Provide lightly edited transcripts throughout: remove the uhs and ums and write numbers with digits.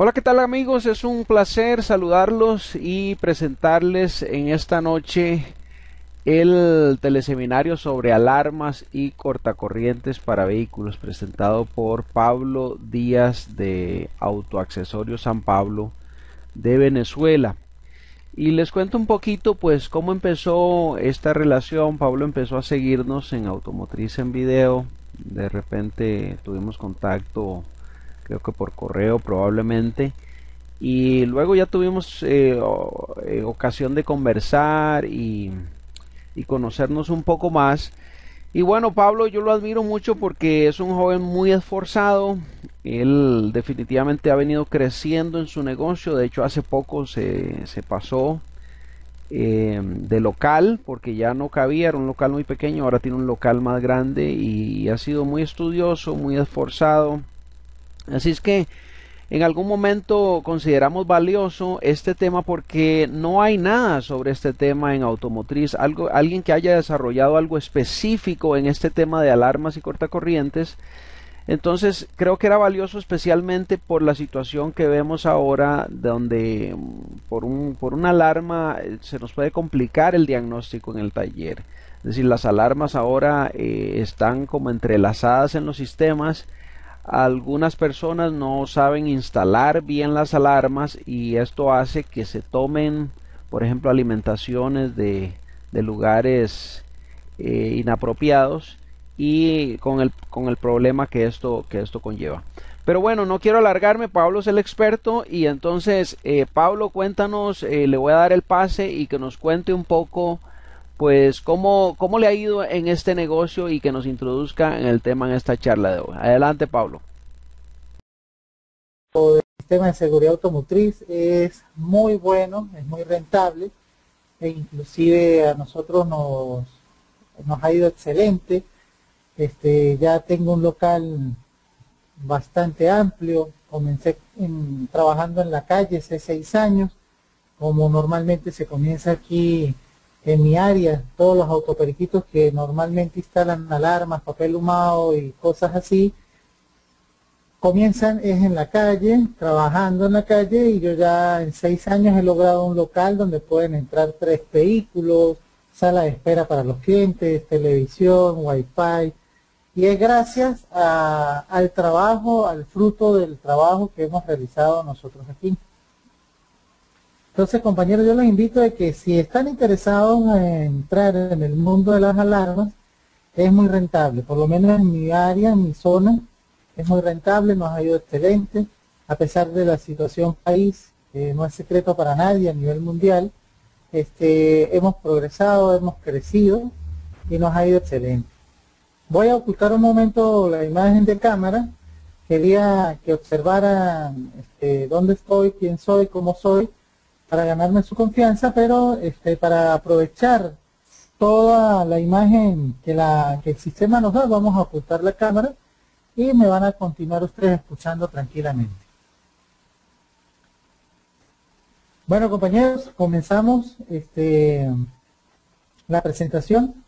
Hola, ¿qué tal amigos? Es un placer saludarlos y presentarles en esta noche el teleseminario sobre alarmas y cortacorrientes para vehículos presentado por Pablo Díaz de Autoaccesorios San Pablo de Venezuela. Y les cuento un poquito pues cómo empezó esta relación. Pablo empezó a seguirnos en Automotriz en Video. De repente tuvimos contacto, creo que por correo probablemente, y luego ya tuvimos ocasión de conversar y conocernos un poco más. Y bueno, Pablo yo lo admiro mucho porque es un joven muy esforzado. Él definitivamente ha venido creciendo en su negocio. De hecho, hace poco se pasó de local porque ya no cabía, era un local muy pequeño, ahora tiene un local más grande y ha sido muy estudioso, muy esforzado. Así es que en algún momento consideramos valioso este tema porque no hay nada sobre este tema en automotriz, alguien que haya desarrollado algo específico en este tema de alarmas y cortacorrientes. Entonces creo que era valioso especialmente por la situación que vemos ahora, donde por una alarma se nos puede complicar el diagnóstico en el taller. Es decir, las alarmas ahora están como entrelazadas en los sistemas. Algunas personas no saben instalar bien las alarmas y esto hace que se tomen, por ejemplo, alimentaciones de lugares inapropiados y con el problema que esto conlleva. Pero bueno, no quiero alargarme, Pablo es el experto y entonces, Pablo, cuéntanos, le voy a dar el pase y que nos cuente un poco pues cómo le ha ido en este negocio y que nos introduzca en el tema en esta charla de hoy. Adelante, Pablo. El sistema de seguridad automotriz es muy bueno, es muy rentable e inclusive a nosotros nos ha ido excelente. Ya tengo un local bastante amplio, comencé trabajando en la calle hace 6 años, como normalmente se comienza aquí en mi área, todos los autoperiquitos que normalmente instalan alarmas, papel humado y cosas así, comienzan es en la calle, trabajando en la calle, y yo ya en 6 años he logrado un local donde pueden entrar 3 vehículos, sala de espera para los clientes, televisión, wifi, y es gracias al trabajo, al fruto del trabajo que hemos realizado nosotros aquí. Entonces, compañeros, yo los invito a que si están interesados en entrar en el mundo de las alarmas, es muy rentable, por lo menos en mi área, en mi zona, es muy rentable, nos ha ido excelente, a pesar de la situación país, que no es secreto para nadie a nivel mundial. Hemos progresado, hemos crecido y nos ha ido excelente. Voy a ocultar un momento la imagen de cámara, quería que observaran dónde estoy, quién soy, cómo soy, para ganarme su confianza, pero para aprovechar toda la imagen que el sistema nos da, vamos a ocultar la cámara y me van a continuar ustedes escuchando tranquilamente. Bueno, compañeros, comenzamos la presentación.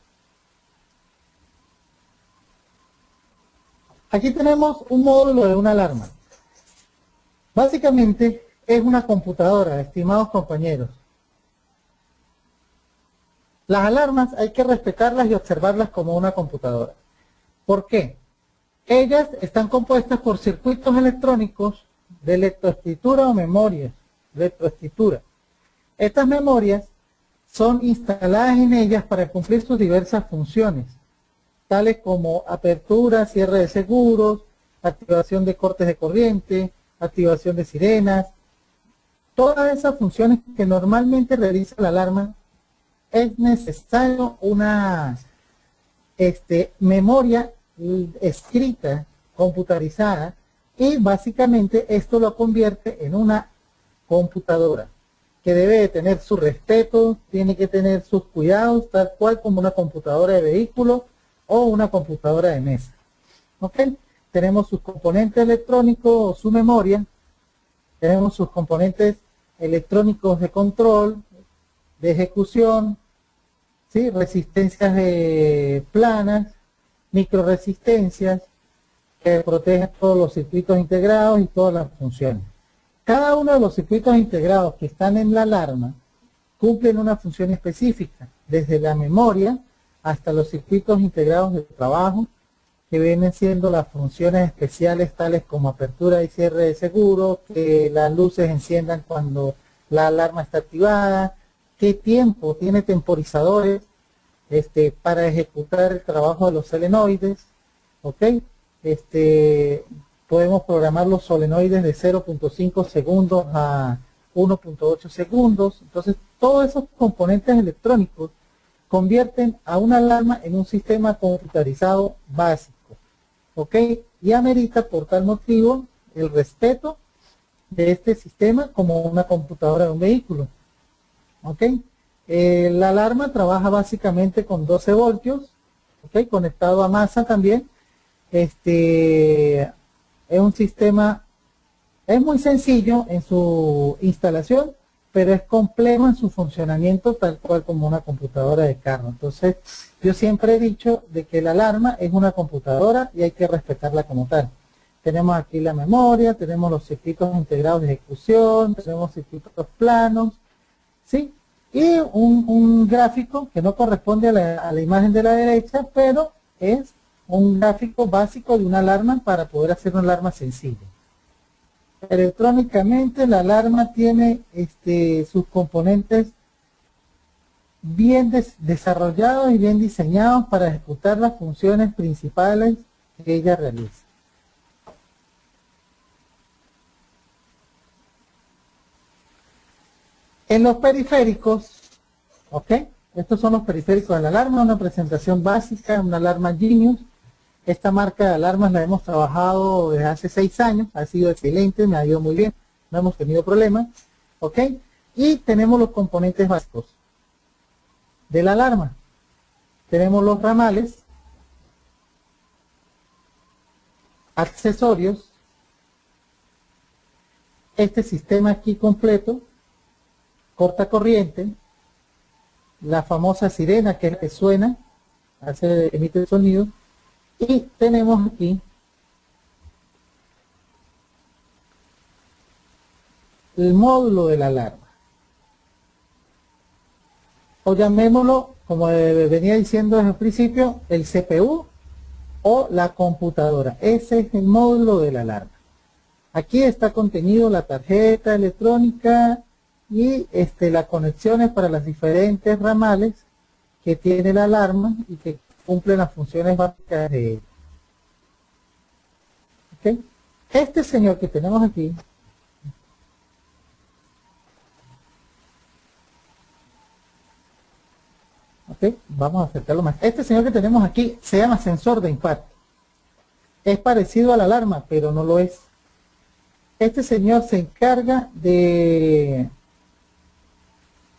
Aquí tenemos un módulo de una alarma. Básicamente es una computadora, estimados compañeros. Las alarmas hay que respetarlas y observarlas como una computadora. ¿Por qué? Ellas están compuestas por circuitos electrónicos de lectoescritura o memorias de lectoescritura. Estas memorias son instaladas en ellas para cumplir sus diversas funciones, tales como apertura, cierre de seguros, activación de cortes de corriente, activación de sirenas. Todas esas funciones que normalmente realiza la alarma, es necesario una memoria escrita, computarizada, y básicamente esto lo convierte en una computadora que debe de tener su respeto, tiene que tener sus cuidados, tal cual como una computadora de vehículo o una computadora de mesa. ¿Ok? Tenemos sus componentes electrónicos, su memoria, tenemos sus componentes electrónicos de control, de ejecución, ¿sí? Resistencias planas, microresistencias que protegen todos los circuitos integrados y todas las funciones. Cada uno de los circuitos integrados que están en la alarma cumplen una función específica, desde la memoria hasta los circuitos integrados de trabajo, que vienen siendo las funciones especiales tales como apertura y cierre de seguro, que las luces enciendan cuando la alarma está activada, qué tiempo tiene temporizadores para ejecutar el trabajo de los solenoides, ¿ok? Podemos programar los solenoides de 0.5 segundos a 1.8 segundos. Entonces, todos esos componentes electrónicos convierten a una alarma en un sistema computarizado básico, ¿ok? Y amerita por tal motivo el respeto de este sistema como una computadora de un vehículo, ¿ok? La alarma trabaja básicamente con 12 voltios, ¿ok? Conectado a masa también. Es un sistema, es muy sencillo en su instalación, pero es complejo en su funcionamiento, tal cual como una computadora de carro. Entonces, yo siempre he dicho de que la alarma es una computadora y hay que respetarla como tal. Tenemos aquí la memoria, tenemos los circuitos integrados de ejecución, tenemos circuitos planos, ¿sí? Y un gráfico que no corresponde a la imagen de la derecha, pero es un gráfico básico de una alarma para poder hacer una alarma sencilla. Electrónicamente la alarma tiene sus componentes bien desarrollados y bien diseñados para ejecutar las funciones principales que ella realiza. En los periféricos, ¿ok? Estos son los periféricos de la alarma, una presentación básica, una alarma Genius. Esta marca de alarmas la hemos trabajado desde hace 6 años, ha sido excelente, me ha ido muy bien, no hemos tenido problemas, ¿ok? Y tenemos los componentes básicos de la alarma. Tenemos los ramales, accesorios, este sistema aquí completo, corta corriente, la famosa sirena que es la que suena, emite el sonido, y tenemos aquí el módulo de la alarma, o llamémoslo, como venía diciendo desde el principio, el CPU o la computadora. Ese es el módulo de la alarma. Aquí está contenido la tarjeta electrónica y las conexiones para las diferentes ramales que tiene la alarma y que cumplen las funciones básicas de ella. ¿Okay? Este señor que tenemos aquí vamos a acercarlo más. Este señor que tenemos aquí se llama sensor de impacto. Es parecido a la alarma, pero no lo es. Este señor se encarga de,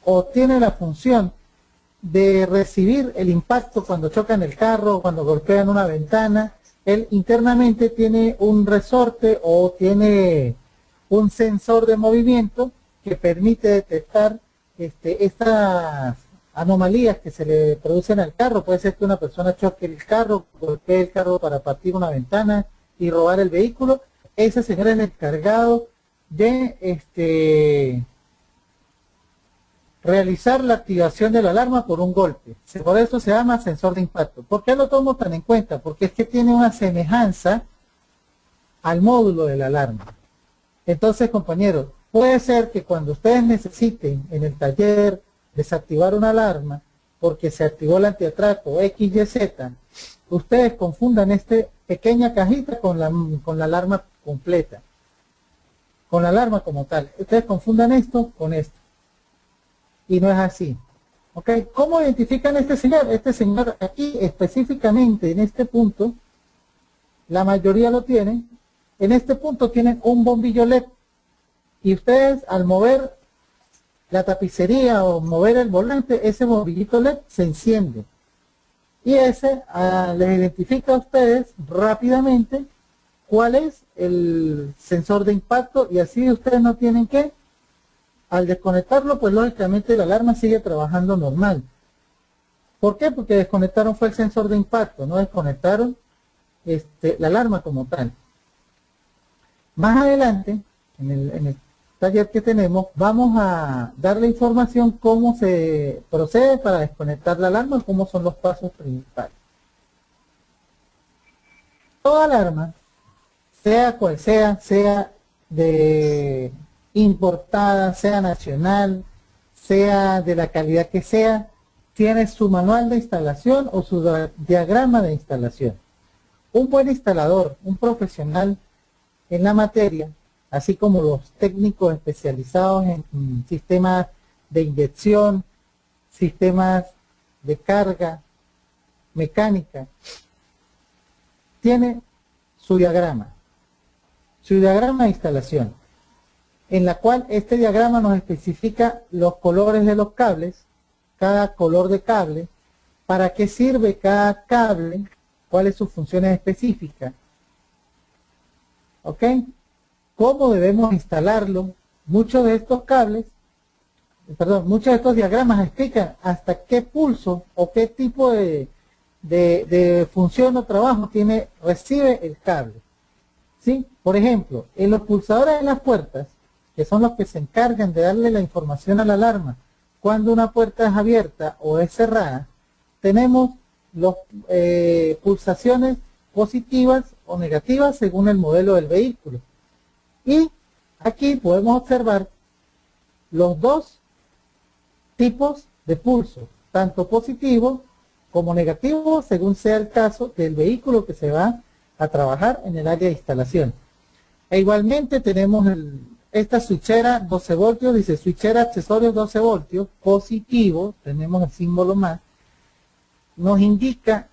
o tiene la función de recibir el impacto cuando chocan el carro, cuando golpean una ventana. Él internamente tiene un resorte o tiene un sensor de movimiento que permite detectar estas anomalías que se le producen al carro. Puede ser que una persona choque el carro, golpee el carro para partir una ventana y robar el vehículo. Ese señor es el encargado de realizar la activación de la alarma por un golpe. Por eso se llama sensor de impacto. ¿Por qué lo tomo tan en cuenta? Porque es que tiene una semejanza al módulo de la alarma. Entonces, compañeros, puede ser que cuando ustedes necesiten en el taller desactivar una alarma porque se activó el antiatraco X, Y, Z, ustedes confundan esta pequeña cajita con la alarma completa, con la alarma como tal. Ustedes confundan esto con esto. Y no es así. ¿Ok? ¿Cómo identifican a este señor? Este señor aquí específicamente en este punto, la mayoría lo tienen, en este punto tienen un bombillo LED. Y ustedes al mover la tapicería o mover el volante, ese bombillito LED se enciende. Y ese les identifica a ustedes rápidamente cuál es el sensor de impacto y así ustedes no tienen que, al desconectarlo, pues lógicamente la alarma sigue trabajando normal. ¿Por qué? Porque desconectaron fue el sensor de impacto, no desconectaron la alarma como tal. Más adelante, en taller que tenemos, vamos a darle información cómo se procede para desconectar la alarma, cómo son los pasos principales. Toda alarma, sea cual sea, sea de importada, sea nacional, sea de la calidad que sea, tiene su manual de instalación o su diagrama de instalación. Un buen instalador, un profesional en la materia, así como los técnicos especializados en sistemas de inyección, sistemas de carga, mecánica, tiene su diagrama de instalación, en la cual este diagrama nos especifica los colores de los cables, cada color de cable, para qué sirve cada cable, cuáles sus funciones específicas, ¿ok? Cómo debemos instalarlo. Muchos de estos diagramas explican hasta qué pulso o qué tipo de función o trabajo recibe el cable. ¿Sí? Por ejemplo, en los pulsadores de las puertas, que son los que se encargan de darle la información a la alarma cuando una puerta es abierta o es cerrada, tenemos las pulsaciones positivas o negativas según el modelo del vehículo. Y aquí podemos observar los dos tipos de pulso, tanto positivo como negativo, según sea el caso del vehículo que se va a trabajar en el área de instalación. E igualmente tenemos esta switchera 12 voltios, dice switchera accesorios 12 voltios, positivo, tenemos el símbolo más, nos indica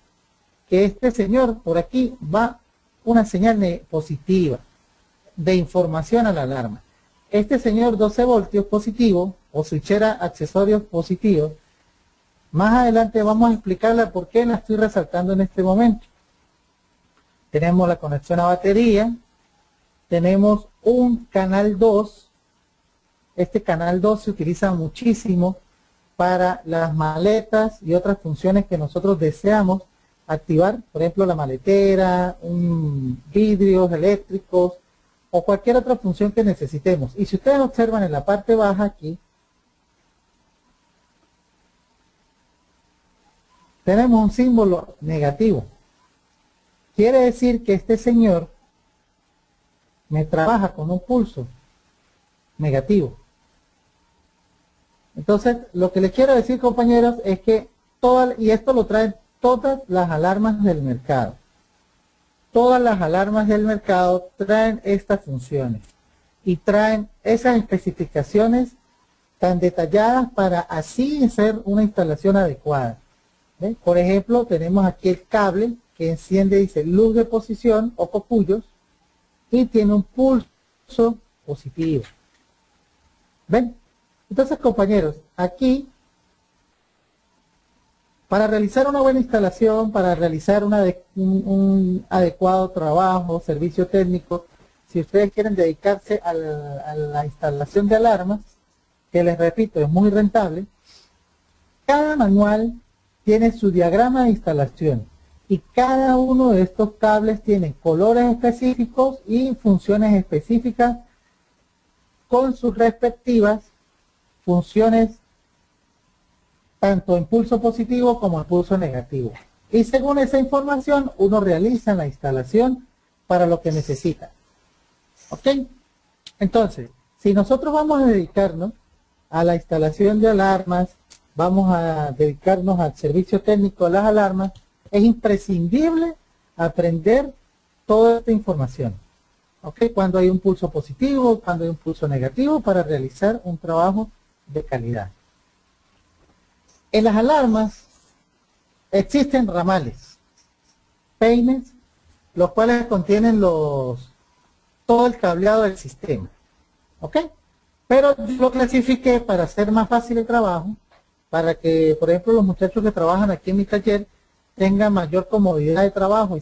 que este señor, por aquí va una señal positiva de información a la alarma. Este señor 12 voltios positivo, o switchera accesorios positivos, más adelante vamos a explicarla por qué la estoy resaltando en este momento. Tenemos la conexión a batería, tenemos un canal 2, este canal 2 se utiliza muchísimo para las maletas y otras funciones que nosotros deseamos activar, por ejemplo la maletera, vidrios eléctricos o cualquier otra función que necesitemos. Y si ustedes observan en la parte baja aquí, tenemos un símbolo negativo. Quiere decir que este señor me trabaja con un pulso negativo. Entonces, lo que les quiero decir, compañeros, es que y esto lo traen todas las alarmas del mercado. Todas las alarmas del mercado traen estas funciones y traen esas especificaciones tan detalladas para así hacer una instalación adecuada. ¿Ven? Por ejemplo, tenemos aquí el cable que enciende, dice luz de posición o copullos, y tiene un pulso positivo. ¿Ven? Entonces, compañeros, aquí, para realizar una buena instalación, para realizar un adecuado trabajo, servicio técnico, si ustedes quieren dedicarse a la instalación de alarmas, que les repito, es muy rentable, cada manual tiene su diagrama de instalación y cada uno de estos cables tiene colores específicos y funciones específicas con sus respectivas funciones, tanto en pulso positivo como en pulso negativo. Y según esa información, uno realiza la instalación para lo que necesita. ¿Ok? Entonces, si nosotros vamos a dedicarnos a la instalación de alarmas, vamos a dedicarnos al servicio técnico de las alarmas, es imprescindible aprender toda esta información. ¿Ok? Cuando hay un pulso positivo, cuando hay un pulso negativo, para realizar un trabajo de calidad. En las alarmas existen ramales, peines, los cuales contienen todo el cableado del sistema. ¿Ok? Pero yo lo clasifiqué para hacer más fácil el trabajo, para que, por ejemplo, los muchachos que trabajan aquí en mi taller tengan mayor comodidad de trabajo y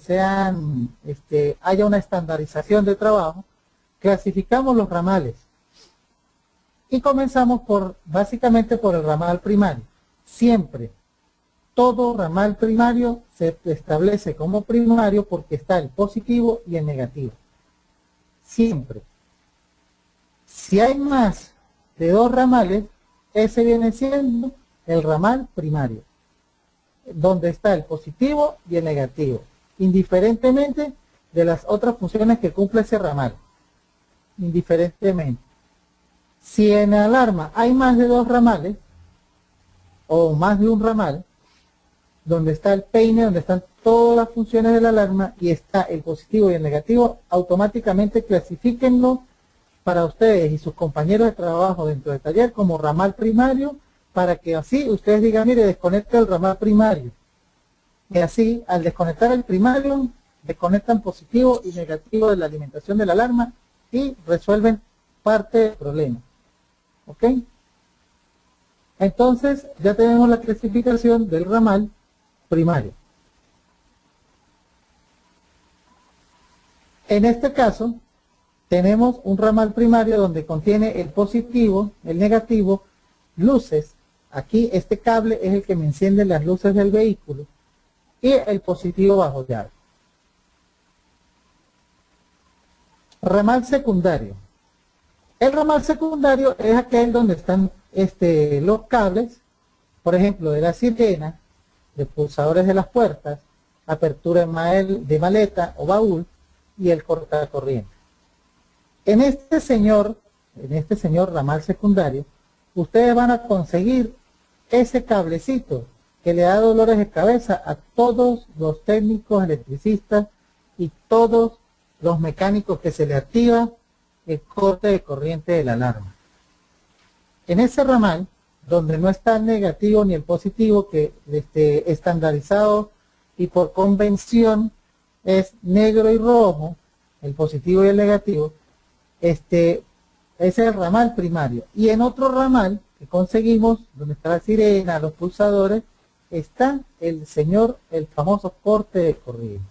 haya una estandarización de trabajo. Clasificamos los ramales y comenzamos básicamente por el ramal primario. Siempre, todo ramal primario se establece como primario porque está el positivo y el negativo. Siempre. Si hay más de 2 ramales, ese viene siendo el ramal primario, donde está el positivo y el negativo, indiferentemente de las otras funciones que cumple ese ramal. Indiferentemente. Si en la alarma hay más de 2 ramales, o más de un ramal, donde está el peine, donde están todas las funciones de la alarma, y está el positivo y el negativo, automáticamente clasifíquenlo para ustedes y sus compañeros de trabajo dentro del taller como ramal primario, para que así ustedes digan, mire, desconecta el ramal primario. Y así, al desconectar el primario, desconectan positivo y negativo de la alimentación de la alarma y resuelven parte del problema. ¿Ok? Entonces, ya tenemos la clasificación del ramal primario. En este caso, tenemos un ramal primario donde contiene el positivo, el negativo, luces. Aquí este cable es el que me enciende las luces del vehículo y el positivo bajo llave. Ramal secundario. El ramal secundario es aquel donde están los cables, por ejemplo, de la sirena, de pulsadores de las puertas, apertura de maleta o baúl y el cortacorriente. En este señor ramal secundario, ustedes van a conseguir ese cablecito que le da dolores de cabeza a todos los técnicos electricistas y todos los mecánicos que se le activa el corte de corriente de la alarma. En ese ramal, donde no está el negativo ni el positivo, que estandarizado y por convención es negro y rojo, el positivo y el negativo, ese es el ramal primario. Y en otro ramal que conseguimos, donde está la sirena, los pulsadores, está el famoso corte de corriente.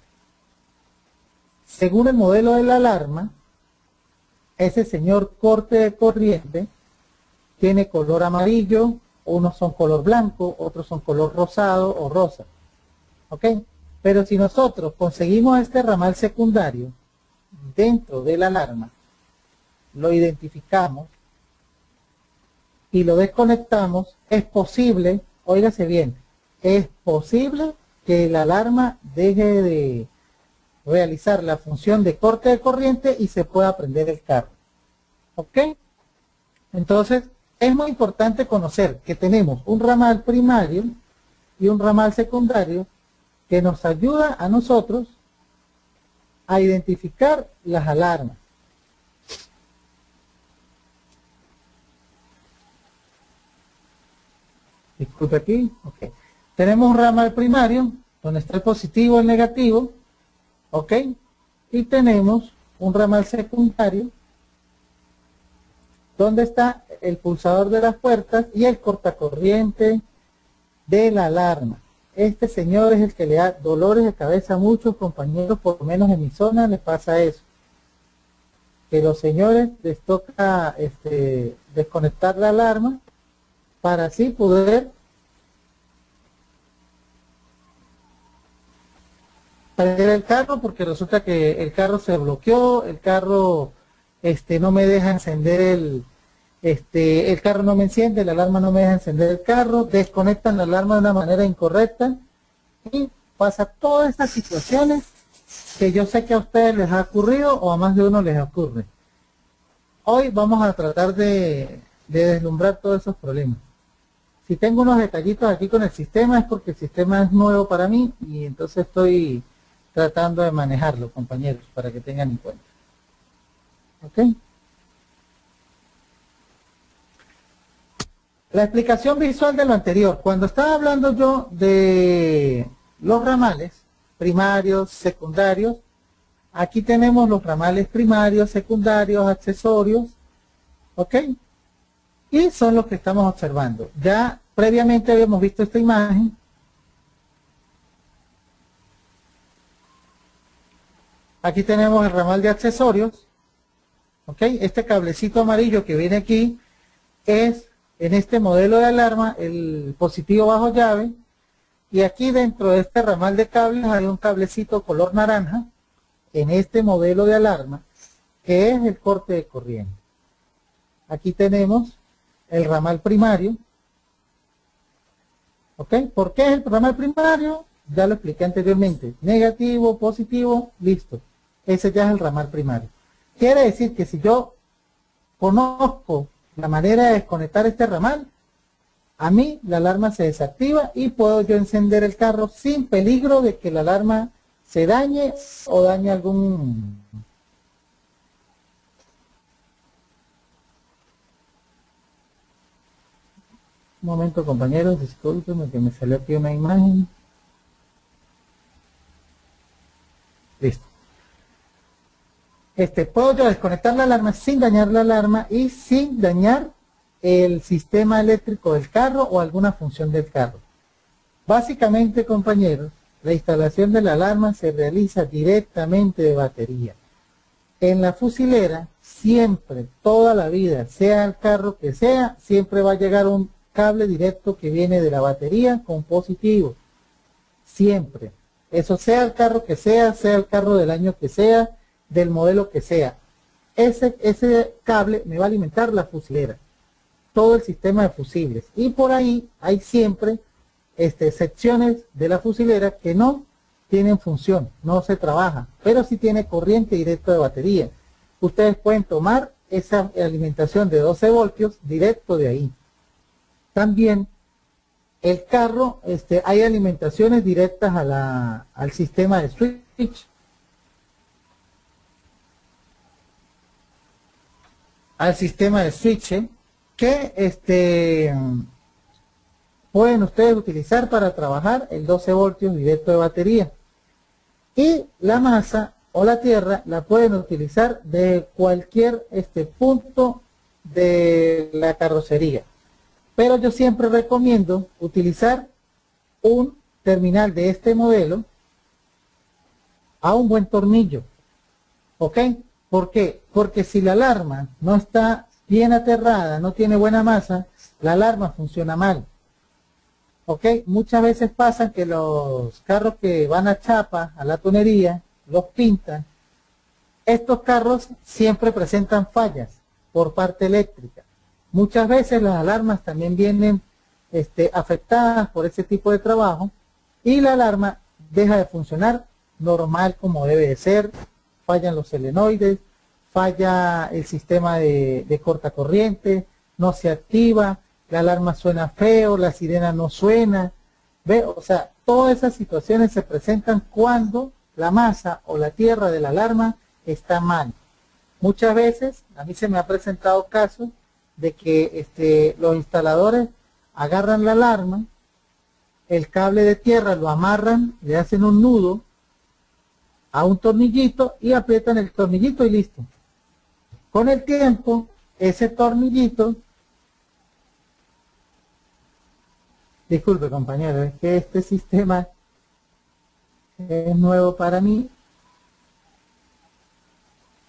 Según el modelo de la alarma, ese señor corte de corriente tiene color amarillo, unos son color blanco, otros son color rosado o rosa. ¿Ok? Pero si nosotros conseguimos este ramal secundario dentro de la alarma, lo identificamos y lo desconectamos, es posible, óigase bien, es posible que la alarma deje de realizar la función de corte de corriente y se pueda prender el carro. ¿Ok? Entonces, es muy importante conocer que tenemos un ramal primario y un ramal secundario que nos ayuda a nosotros a identificar las alarmas. Disculpe aquí. Ok. Tenemos un ramal primario donde está el positivo y el negativo. ¿Ok? Y tenemos un ramal secundario donde está el pulsador de las puertas y el cortacorriente de la alarma. Este señor es el que le da dolores de cabeza a muchos compañeros, por lo menos en mi zona les pasa eso. Que los señores les toca desconectar la alarma para así poder prender el carro, porque resulta que el carro se bloqueó, el carro no me deja encender el carro no me enciende, la alarma no me deja encender el carro, desconectan la alarma de una manera incorrecta y pasa todas estas situaciones que yo sé que a ustedes les ha ocurrido o a más de uno les ocurre. Hoy vamos a tratar de deslumbrar todos esos problemas. Si tengo unos detallitos aquí con el sistema es porque el sistema es nuevo para mí y entonces estoy tratando de manejarlo, compañeros, para que tengan en cuenta. ¿Ok? La explicación visual de lo anterior. Cuando estaba hablando yo de los ramales primarios, secundarios, aquí tenemos los ramales primarios, secundarios, accesorios, ¿ok? Y son los que estamos observando. Ya previamente habíamos visto esta imagen. Aquí tenemos el ramal de accesorios, ¿ok? Este cablecito amarillo que viene aquí es, en este modelo de alarma, el positivo bajo llave. Y aquí dentro de este ramal de cables hay un cablecito color naranja, en este modelo de alarma, que es el corte de corriente. aquí tenemos el ramal primario. ¿Ok? ¿Por qué es el ramal primario? Ya lo expliqué anteriormente. Negativo, positivo, listo. Ese ya es el ramal primario. Quiere decir que si yo conozco la manera de desconectar este ramal, a mí la alarma se desactiva y puedo yo encender el carro sin peligro de que la alarma se dañe o dañe algún... Un momento, compañeros, discúlpenme que me salió aquí una imagen. Listo. Puedo yo desconectar la alarma sin dañar la alarma y sin dañar el sistema eléctrico del carro o alguna función del carro. Básicamente, compañeros, la instalación de la alarma se realiza directamente de batería. En la fusilera, siempre, toda la vida, sea el carro que sea, siempre va a llegar un cable directo que viene de la batería con positivo. Siempre. Eso sea el carro que sea el carro del año que sea, del modelo que sea. Ese cable me va a alimentar la fusilera, todo el sistema de fusibles. Y por ahí hay siempre secciones de la fusilera que no tienen función, no se trabaja, pero sí tiene corriente directa de batería. Ustedes pueden tomar esa alimentación de 12 voltios directo de ahí. También el carro, hay alimentaciones directas al sistema de switch. Al sistema de switch que pueden ustedes utilizar para trabajar el 12 voltios directo de batería. Y la masa o la tierra la pueden utilizar de cualquier punto de la carrocería. Pero yo siempre recomiendo utilizar un terminal de este modelo a un buen tornillo. ¿Ok? ¿Por qué? Porque si la alarma no está bien aterrada, no tiene buena masa, la alarma funciona mal. ¿Ok? Muchas veces pasa que los carros que van a chapa, a la tonería, los pintan. Estos carros siempre presentan fallas por parte eléctrica. Muchas veces las alarmas también vienen afectadas por ese tipo de trabajo y la alarma deja de funcionar normal como debe de ser. Fallan los solenoides, falla el sistema de cortacorriente, no se activa, la alarma suena feo, la sirena no suena. ¿Ve? O sea, todas esas situaciones se presentan cuando la masa o la tierra de la alarma está mal. Muchas veces a mí se me ha presentado casos de que los instaladores agarran la alarma, el cable de tierra lo amarran, le hacen un nudo a un tornillito y aprietan el tornillito y listo. Con el tiempo, ese tornillito, disculpe compañero, es que este sistema es nuevo para mí.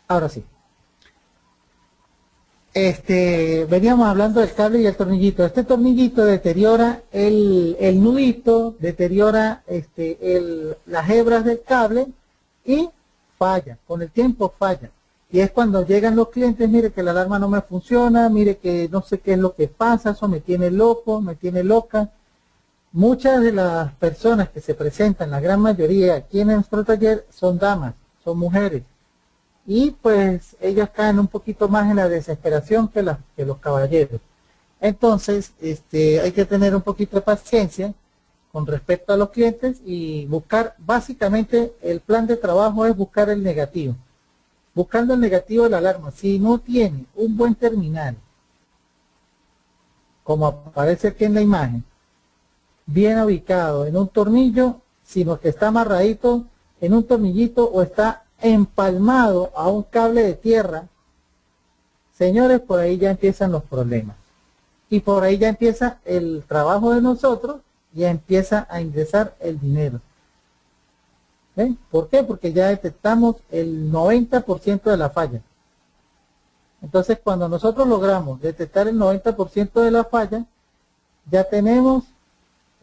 Ahora sí. Veníamos hablando del cable y el tornillito. Este tornillito deteriora el nudito, deteriora las hebras del cable y falla, con el tiempo falla. Y es cuando llegan los clientes, mire que la alarma no me funciona, mire que no sé qué es lo que pasa, eso me tiene loco, me tiene loca. Muchas de las personas que se presentan, la gran mayoría aquí en nuestro taller, son damas, son mujeres. Y pues ellas caen un poquito más en la desesperación que los caballeros. Entonces, hay que tener un poquito de paciencia con respecto a los clientes y buscar, básicamente el plan de trabajo es buscar el negativo. Buscando el negativo de la alarma. Si no tiene un buen terminal, como aparece aquí en la imagen, bien ubicado en un tornillo, sino que está amarradito en un tornillito o está empalmado a un cable de tierra, señores, por ahí ya empiezan los problemas. Y por ahí ya empieza el trabajo de nosotros, ya empieza a ingresar el dinero. ¿Ven? ¿Por qué? Porque ya detectamos el 90% de la falla. Entonces, cuando nosotros logramos detectar el 90% de la falla, ya tenemos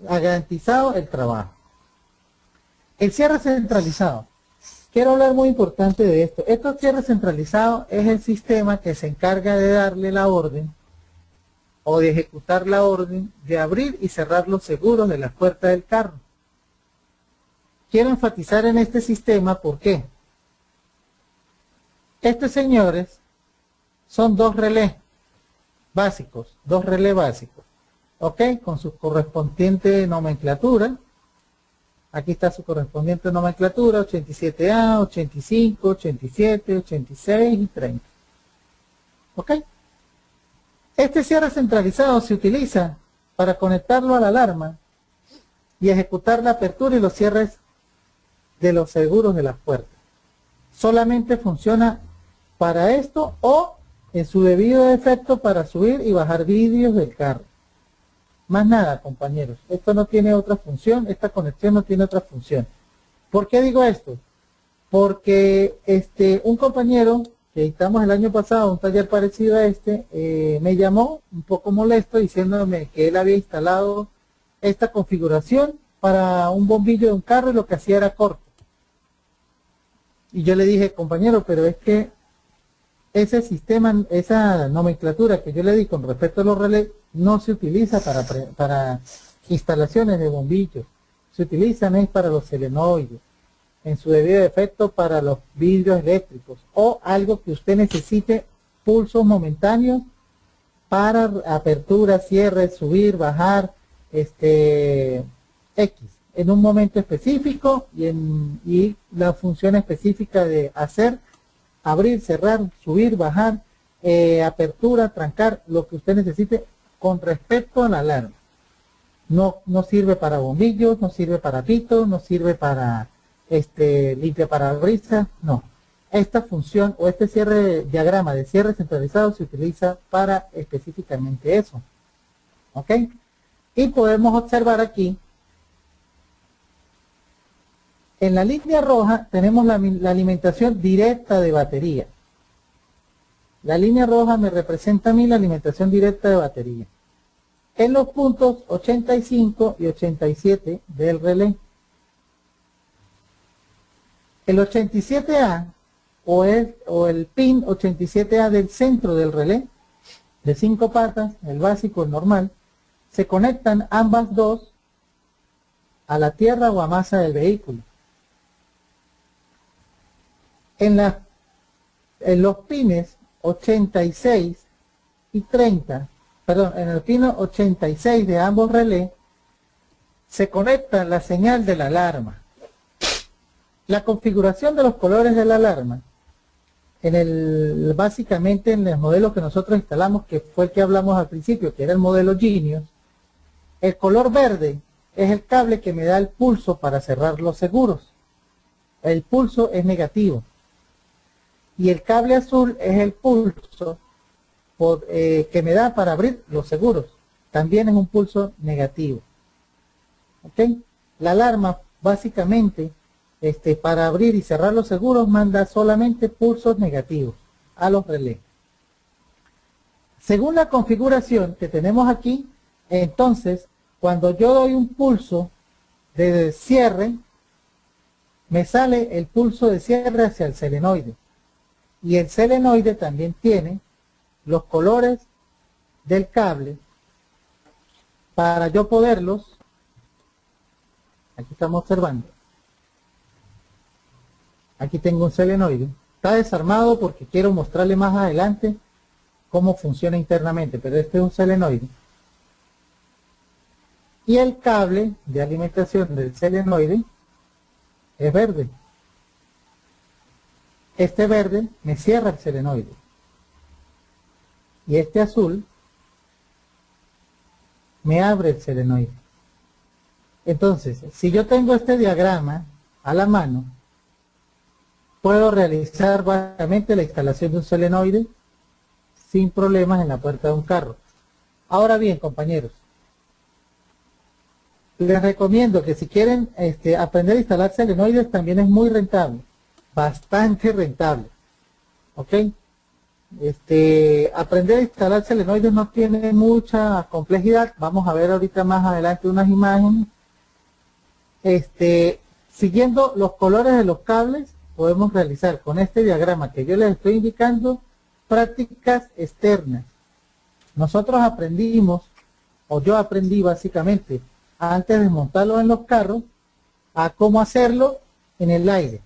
garantizado el trabajo. El cierre centralizado. quiero hablar muy importante de esto. Estos cierres centralizados es el sistema que se encarga de darle la orden o de ejecutar la orden de abrir y cerrar los seguros de las puertas del carro. Quiero enfatizar en este sistema, ¿por qué? Estos señores son dos relés básicos, ¿ok? Con su correspondiente nomenclatura. Aquí está su correspondiente nomenclatura, 87A, 85, 87, 86 y 30. ¿Ok? Este cierre centralizado se utiliza para conectarlo a la alarma y ejecutar la apertura y los cierres de los seguros de las puertas. Solamente funciona para esto o en su debido efecto para subir y bajar vidrios del carro. Más nada, compañeros. Esto no tiene otra función, esta conexión no tiene otra función. ¿Por qué digo esto? Porque un compañero que editamos el año pasado, un taller parecido a me llamó un poco molesto diciéndome que él había instalado esta configuración para un bombillo de un carro y lo que hacía era corto. Y yo le dije, compañero, pero es que ese sistema, esa nomenclatura que yo le di con respecto a los relés, no se utiliza para instalaciones de bombillos. Se utilizan es para los solenoides, en su debido efecto para los vidrios eléctricos, o algo que usted necesite pulsos momentáneos para apertura, cierre, subir, bajar, X, en un momento específico y la función específica de hacer, abrir, cerrar, subir, bajar, apertura, trancar, lo que usted necesite con respecto a la alarma. No sirve para bombillos, no sirve para pitos, no sirve para limpia parabrisas, no. Esta función o este diagrama de cierre centralizado se utiliza para específicamente eso. ¿Ok? Y podemos observar aquí, en la línea roja tenemos la alimentación directa de batería. La línea roja me representa a mí la alimentación directa de batería. En los puntos 85 y 87 del relé. El 87A o el pin 87A del centro del relé, de 5 patas, el básico, el normal, se conectan ambas dos a la tierra o a masa del vehículo. En los pines 86 y 30, perdón, en el pin 86 de ambos relés, se conecta la señal de la alarma. La configuración de los colores de la alarma, básicamente en el modelo que nosotros instalamos, que fue el que hablamos al principio, que era el modelo Genius, el color verde es el cable que me da el pulso para cerrar los seguros. El pulso es negativo. Y el cable azul es el pulso que me da para abrir los seguros. También es un pulso negativo. ¿Ok? La alarma, básicamente, para abrir y cerrar los seguros, manda solamente pulsos negativos a los relés. Según la configuración que tenemos aquí, entonces, cuando yo doy un pulso de cierre, me sale el pulso de cierre hacia el solenoide. Y el solenoide también tiene los colores del cable para yo poderlos, aquí estamos observando, aquí tengo un solenoide, está desarmado porque quiero mostrarle más adelante cómo funciona internamente, pero este es un solenoide. Y el cable de alimentación del solenoide es verde. Este verde me cierra el solenoide. Y este azul me abre el solenoide. Entonces, si yo tengo este diagrama a la mano, puedo realizar básicamente la instalación de un solenoide sin problemas en la puerta de un carro. Ahora bien, compañeros, les recomiendo que si quieren aprender a instalar solenoides, también es muy rentable, bastante rentable. ¿Ok? Aprender a instalar solenoides no tiene mucha complejidad. Vamos a ver ahorita más adelante unas imágenes. Siguiendo los colores de los cables, podemos realizar con este diagrama que yo les estoy indicando prácticas externas. Nosotros aprendimos, o yo aprendí básicamente, antes de montarlo en los carros, a cómo hacerlo en el aire.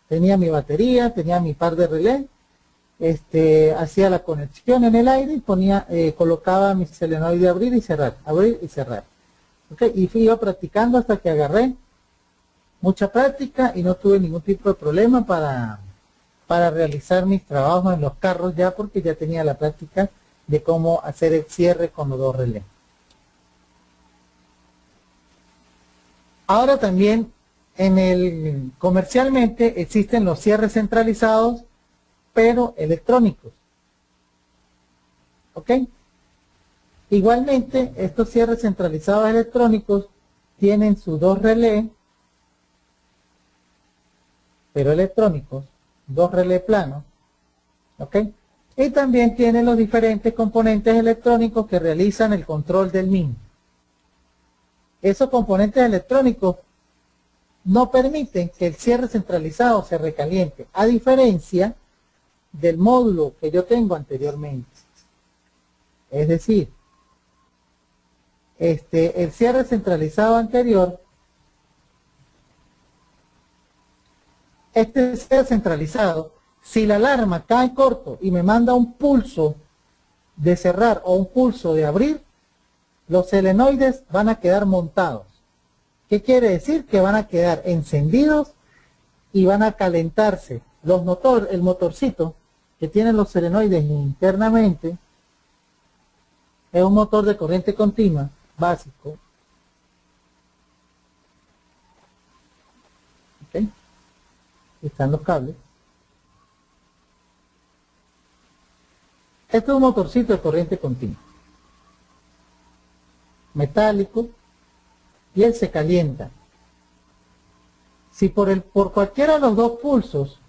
Tenía mi batería, tenía mi par de relé, hacía la conexión en el aire y ponía, colocaba mi solenoide de abrir y cerrar, ¿okay? Y iba practicando hasta que agarré mucha práctica y no tuve ningún tipo de problema para realizar mis trabajos en los carros ya, porque ya tenía la práctica de cómo hacer el cierre con los dos relés. Ahora también comercialmente existen los cierres centralizados, pero electrónicos. ¿Ok? Igualmente, estos cierres centralizados electrónicos tienen sus dos relés, pero electrónicos, dos relés planos. ¿Ok? Y también tienen los diferentes componentes electrónicos que realizan el control del mismo. Esos componentes electrónicos no permiten que el cierre centralizado se recaliente, a diferencia del módulo que yo tengo anteriormente. Es decir, el cierre centralizado anterior, este cierre centralizado, si la alarma cae corto y me manda un pulso de cerrar o un pulso de abrir, los solenoides van a quedar montados. ¿Qué quiere decir? Que van a quedar encendidos y van a calentarse. El motorcito que tienen los solenoides internamente es un motor de corriente continua básico. ¿Okay? Están los cables. Este es un motorcito de corriente continua, metálico, y él se calienta. Si por cualquiera de los dos pulsos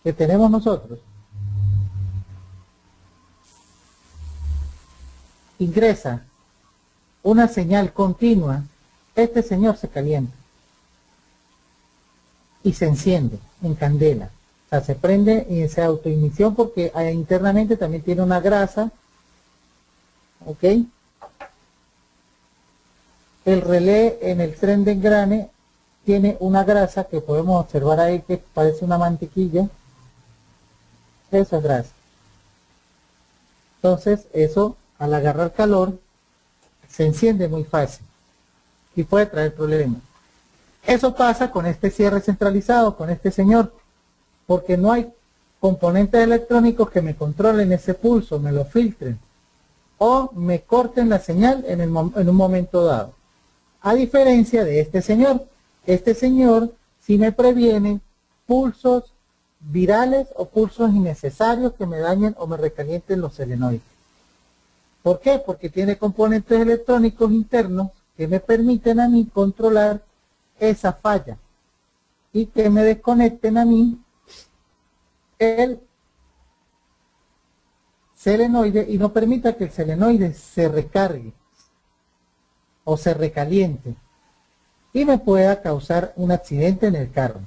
que tenemos nosotros ingresa una señal continua, este señor se calienta y se enciende en candela. O sea, se prende y se autoignición porque internamente también tiene una grasa. ¿Ok? El relé en el tren de engrane tiene una grasa que podemos observar ahí que parece una mantequilla. Eso es grasa. Entonces eso, al agarrar calor, se enciende muy fácil y puede traer problemas. Eso pasa con este cierre centralizado, con este señor, porque no hay componentes electrónicos que me controlen ese pulso, me lo filtren o me corten la señal en un momento dado. A diferencia de este señor sí me previene pulsos virales o pulsos innecesarios que me dañen o me recalienten los solenoides. ¿Por qué? Porque tiene componentes electrónicos internos que me permiten a mí controlar esa falla y que me desconecten a mí el solenoide y no permita que el solenoide se recargue o se recaliente y me pueda causar un accidente en el carro.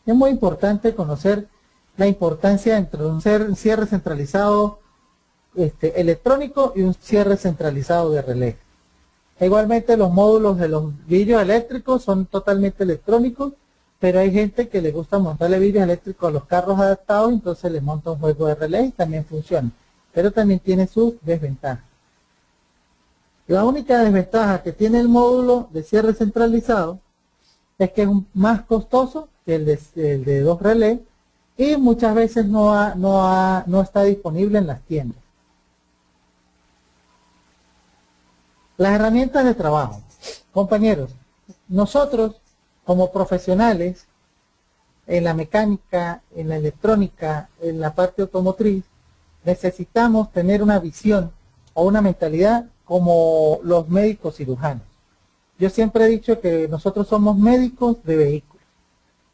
Es muy importante conocer la importancia entre un cierre centralizado electrónico y un cierre centralizado de relé. Igualmente los módulos de los vidrios eléctricos son totalmente electrónicos, pero hay gente que le gusta montarle vidrios eléctricos a los carros adaptados, entonces le monta un juego de relé y también funciona, pero también tiene sus desventajas. La única desventaja que tiene el módulo de cierre centralizado es que es más costoso que el de dos relés y muchas veces no está disponible en las tiendas. Las herramientas de trabajo. Compañeros, nosotros como profesionales en la mecánica, en la electrónica, en la parte automotriz, necesitamos tener una visión o una mentalidad como los médicos cirujanos. Yo siempre he dicho que nosotros somos médicos de vehículos.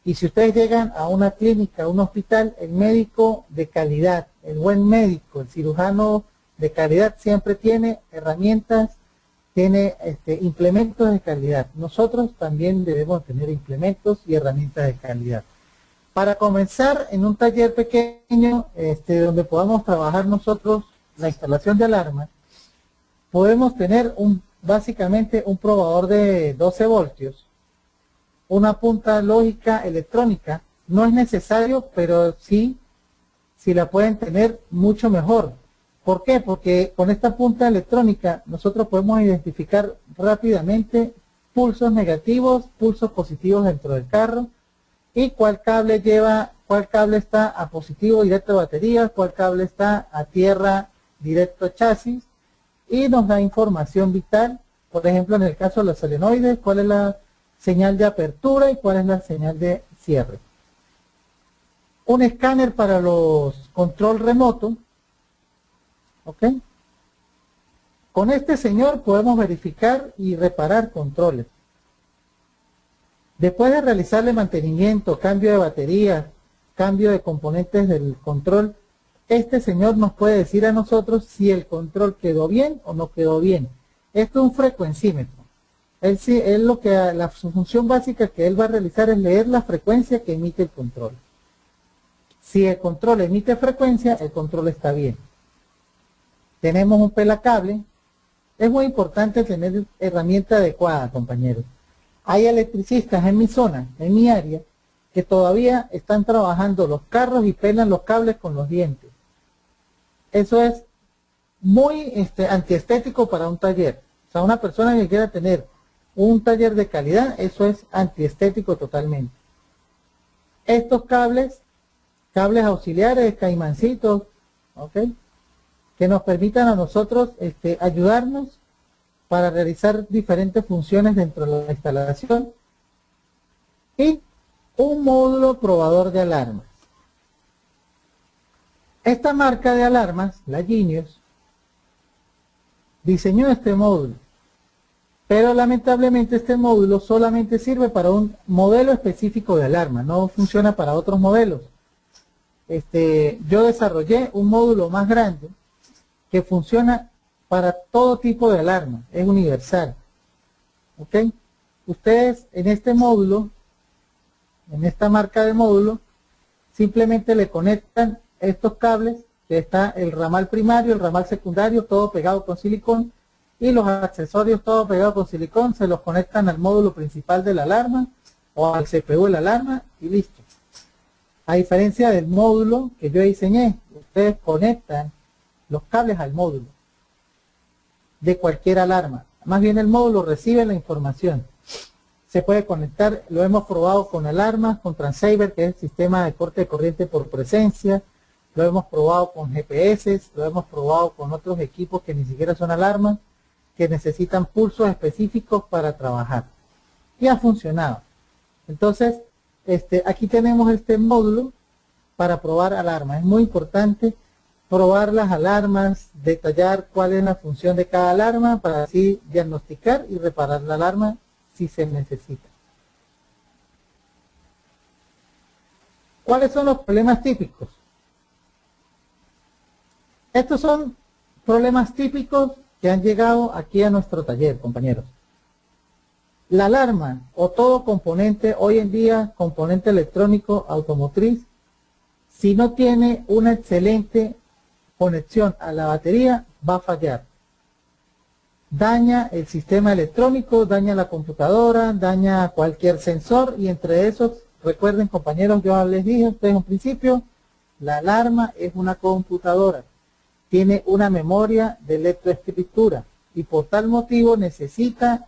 Y si ustedes llegan a una clínica, a un hospital, el médico de calidad, el buen médico, el cirujano de calidad siempre tiene herramientas, tiene implementos de calidad. Nosotros también debemos tener implementos y herramientas de calidad. Para comenzar en un taller pequeño, donde podamos trabajar nosotros la instalación de alarma, podemos tener básicamente un probador de 12 voltios, una punta lógica electrónica. No es necesario, pero sí, si la pueden tener, mucho mejor. ¿Por qué? Porque con esta punta electrónica nosotros podemos identificar rápidamente pulsos negativos, pulsos positivos dentro del carro, y cuál cable está a positivo directo a batería, cuál cable está a tierra directo a chasis, y nos da información vital. Por ejemplo, en el caso de los solenoides, cuál es la señal de apertura y cuál es la señal de cierre. Un escáner para los control remoto. ¿Ok? Con este señor podemos verificar y reparar controles. Después de realizarle mantenimiento, cambio de batería, cambio de componentes del control, este señor nos puede decir a nosotros si el control quedó bien o no quedó bien. Esto es un frecuencímetro. Su función básica que él va a realizar es leer la frecuencia que emite el control. Si el control emite frecuencia, el control está bien. Tenemos un pelacable. Es muy importante tener herramienta adecuada, compañeros. Hay electricistas en mi zona, en mi área, que todavía están trabajando los carros y pelan los cables con los dientes. Eso es muy antiestético para un taller. O sea, una persona que quiera tener un taller de calidad, eso es antiestético totalmente. Estos cables auxiliares, caimancitos, ¿ok?, que nos permitan a nosotros ayudarnos para realizar diferentes funciones dentro de la instalación, y un módulo probador de alarmas. Esta marca de alarmas, la Genius, diseñó este módulo, pero lamentablemente este módulo solamente sirve para un modelo específico de alarma, no funciona para otros modelos. Yo desarrollé un módulo más grande que funciona para todo tipo de alarma, es universal. ¿Ok? Ustedes en este módulo, en esta marca de módulo, simplemente le conectan estos cables, que está el ramal primario, el ramal secundario, todo pegado con silicón, y los accesorios todo pegado con silicón, se los conectan al módulo principal de la alarma o al CPU de la alarma y listo. A diferencia del módulo que yo diseñé, ustedes conectan los cables al módulo de cualquier alarma. Más bien el módulo recibe la información. Se puede conectar, lo hemos probado con alarmas, con Transceiver, que es el sistema de corte de corriente por presencia. Lo hemos probado con GPS, lo hemos probado con otros equipos que ni siquiera son alarmas, que necesitan pulsos específicos para trabajar. Y ha funcionado. Entonces, aquí tenemos este módulo para probar alarmas. Es muy importante probar las alarmas, detallar cuál es la función de cada alarma para así diagnosticar y reparar la alarma si se necesita. ¿Cuáles son los problemas típicos? Estos son problemas típicos que han llegado aquí a nuestro taller, compañeros. La alarma o todo componente, hoy en día componente electrónico automotriz, si no tiene una excelente conexión a la batería, va a fallar. Daña el sistema electrónico, daña la computadora, daña cualquier sensor, y entre esos, recuerden, compañeros, yo les dije a ustedes en principio, la alarma es una computadora. Tiene una memoria de lectoescritura y por tal motivo necesita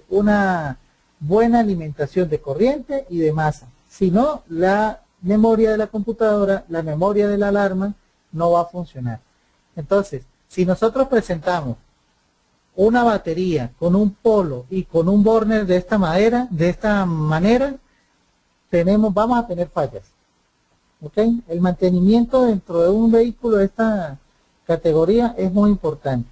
una buena alimentación de corriente y de masa. Si no, la memoria de la computadora, la memoria de la alarma no va a funcionar. Entonces, si nosotros presentamos una batería con un polo y con un burner de esta manera, vamos a tener fallas. ¿Ok? El mantenimiento dentro de un vehículo de esta categoría es muy importante.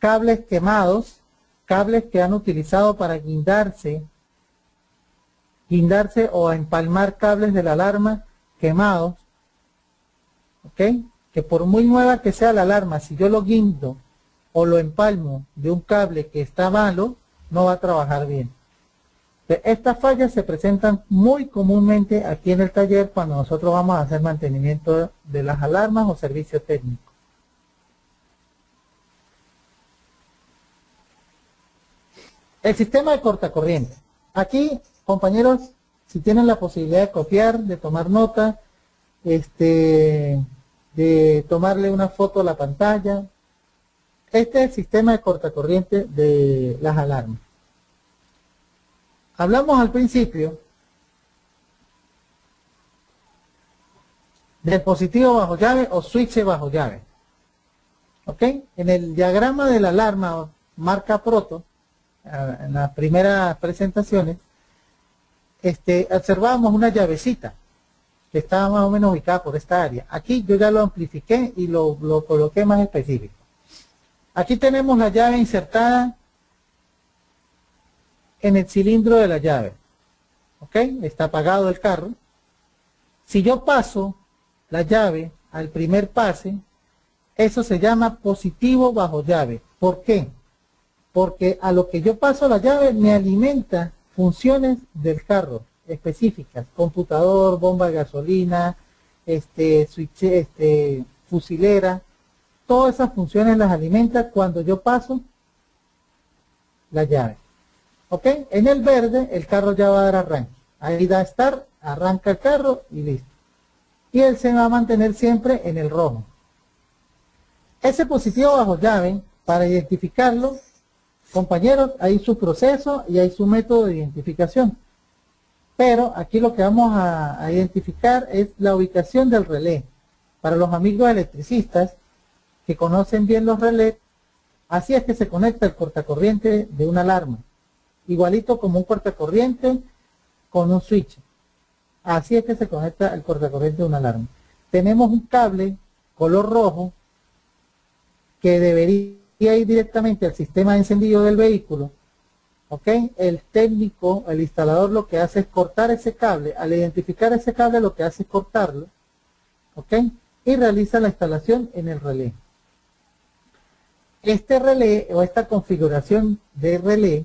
Cables quemados, cables que han utilizado para guindarse o empalmar cables de la alarma quemados, ¿ok? Que por muy nueva que sea la alarma, si yo lo guindo o lo empalmo de un cable que está malo, no va a trabajar bien. Estas fallas se presentan muy comúnmente aquí en el taller cuando nosotros vamos a hacer mantenimiento de las alarmas o servicio técnico. El sistema de cortacorriente. Aquí, compañeros, si tienen la posibilidad de copiar, de tomar nota, de tomarle una foto a la pantalla. Este es el sistema de cortacorriente de las alarmas. Hablamos al principio del positivo bajo llave o switch bajo llave. ¿Ok? En el diagrama de la alarma marca Proto, en las primeras presentaciones, observábamos una llavecita que estaba más o menos ubicada por esta área. Aquí yo ya lo amplifiqué y lo coloqué más específico. Aquí tenemos la llave insertada en el cilindro de la llave. ¿Ok? Está apagado el carro. Si yo paso la llave al primer pase, eso se llama positivo bajo llave. ¿Por qué? Porque a lo que yo paso la llave me alimenta funciones del carro específicas, computador, bomba de gasolina, switch, fusilera, todas esas funciones las alimenta cuando yo paso la llave. ¿Ok? En el verde el carro ya va a dar arranque. Ahí da start, arranca el carro y listo. Y él se va a mantener siempre en el rojo. Ese positivo bajo llave, para identificarlo, compañeros, hay su proceso y hay su método de identificación. Pero aquí lo que vamos a identificar es la ubicación del relé. Para los amigos electricistas que conocen bien los relés, así es que se conecta el cortacorriente de una alarma. Igualito como un cortacorriente con un switch. Así es que se conecta el cortacorriente de una alarma. Tenemos un cable color rojo que debería ir directamente al sistema de encendido del vehículo. ¿Ok? El técnico, el instalador, lo que hace es cortar ese cable. Al identificar ese cable, lo que hace es cortarlo. ¿Ok? Y realiza la instalación en el relé. Este relé o esta configuración de relé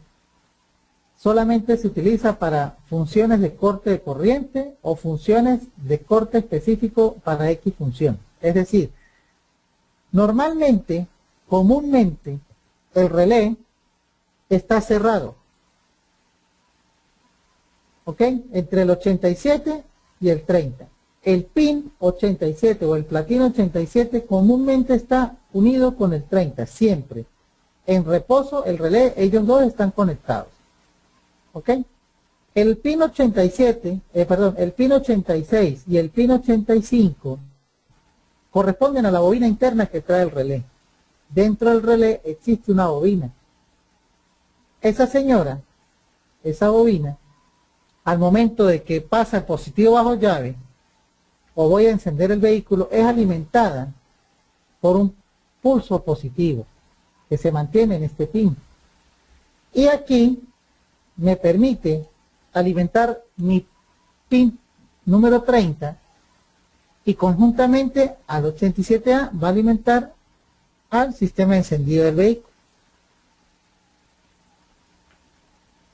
solamente se utiliza para funciones de corte de corriente o funciones de corte específico para X función. Es decir, normalmente, comúnmente, el relé está cerrado. ¿Ok? Entre el 87 y el 30. El pin 87 o el platino 87 comúnmente está unido con el 30, siempre. En reposo, el relé, ellos dos están conectados. ¿Ok? El pin 87, el pin 86 y el pin 85 corresponden a la bobina interna que trae el relé. Dentro del relé existe una bobina. Esa señora, esa bobina, al momento de que pasa el positivo bajo llave o voy a encender el vehículo, es alimentada por un pulso positivo que se mantiene en este pin. Y aquí me permite alimentar mi pin número 30 y conjuntamente al 87A va a alimentar al sistema de encendido del vehículo.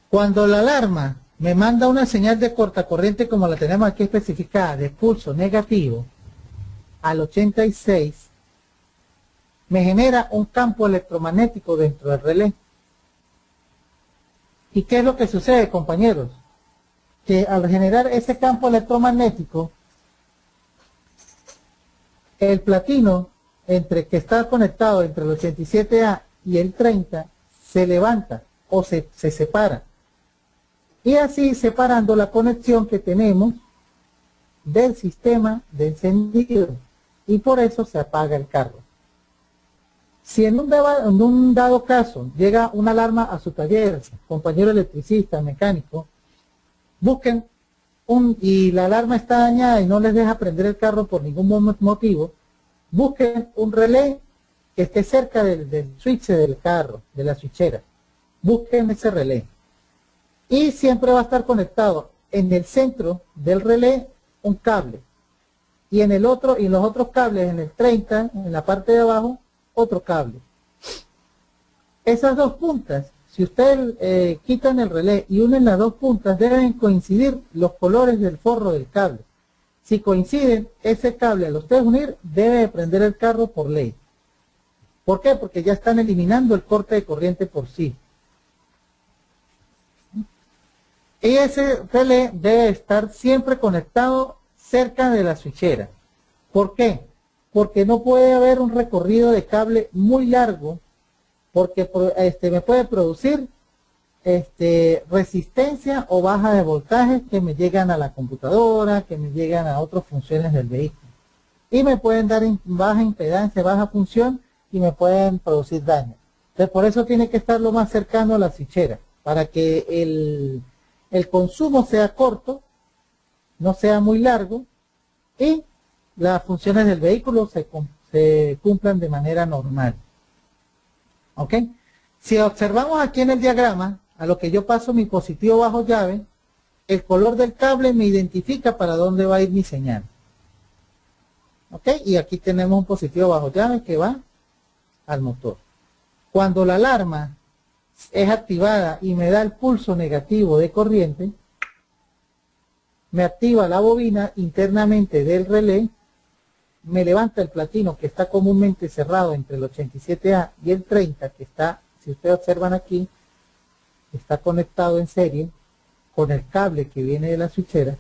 Cuando la alarma me manda una señal de cortacorriente como la tenemos aquí especificada, de pulso negativo al 86, me genera un campo electromagnético dentro del relé. ¿Y qué es lo que sucede, compañeros? Que al generar ese campo electromagnético, el platino que está conectado entre el 87A y el 30 se levanta o se separa. Y así separando la conexión que tenemos del sistema de encendido. Y por eso se apaga el carro. Si en un dado caso llega una alarma a su taller, compañero electricista, mecánico, busquen y la alarma está dañada y no les deja prender el carro por ningún motivo, busquen un relé que esté cerca del switch del carro, de la switchera. Busquen ese relé. Y siempre va a estar conectado en el centro del relé un cable. Y en los otros cables, en el 30, en la parte de abajo, otro cable. Esas dos puntas si ustedes quitan el relé y unen las dos puntas, deben coincidir los colores del forro del cable. Si coinciden, ese cable al ustedes unir debe de prender el carro por ley. ¿Por qué? Porque ya están eliminando el corte de corriente por sí. Y ese relé debe estar siempre conectado cerca de la switchera. ¿Por qué? Porque no puede haber un recorrido de cable muy largo, porque me puede producir resistencia o baja de voltaje que me llegan a la computadora, que me llegan a otras funciones del vehículo. Y me pueden dar baja impedancia, baja función y me pueden producir daño. Entonces, por eso tiene que estar lo más cercano a la switchera, para que el consumo sea corto, no sea muy largo y las funciones del vehículo se cumplan de manera normal. ¿Ok? Si observamos aquí en el diagrama, a lo que yo paso mi positivo bajo llave, el color del cable me identifica para dónde va a ir mi señal. ¿Ok? Y aquí tenemos un positivo bajo llave que va al motor. Cuando la alarma es activada y me da el pulso negativo de corriente, me activa la bobina internamente del relé, me levanta el platino que está comúnmente cerrado entre el 87A y el 30, que está, si ustedes observan aquí, está conectado en serie con el cable que viene de la switchera,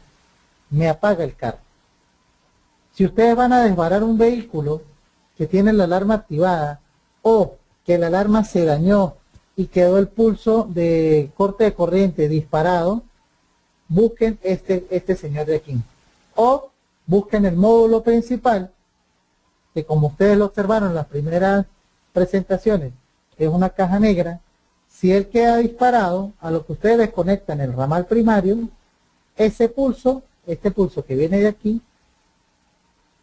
me apaga el carro. Si ustedes van a desbarar un vehículo que tiene la alarma activada o que la alarma se dañó y quedó el pulso de corte de corriente disparado, busquen este señor de aquí. O busquen el módulo principal, que como ustedes lo observaron en las primeras presentaciones, es una caja negra. Si él queda disparado, a lo que ustedes desconectan el ramal primario, ese pulso, este pulso que viene de aquí,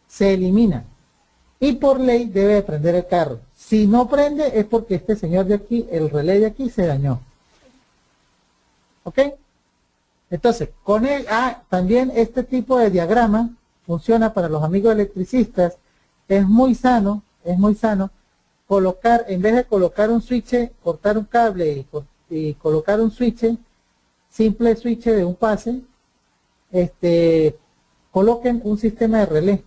se elimina. Y por ley debe de prender el carro. Si no prende es porque este señor de aquí, el relé de aquí, se dañó. ¿Ok? Entonces, con él, también este tipo de diagrama funciona para los amigos electricistas. Es muy sano colocar, en vez de colocar un switch, cortar un cable y colocar un switch, simple switch de un pase, coloquen un sistema de relé.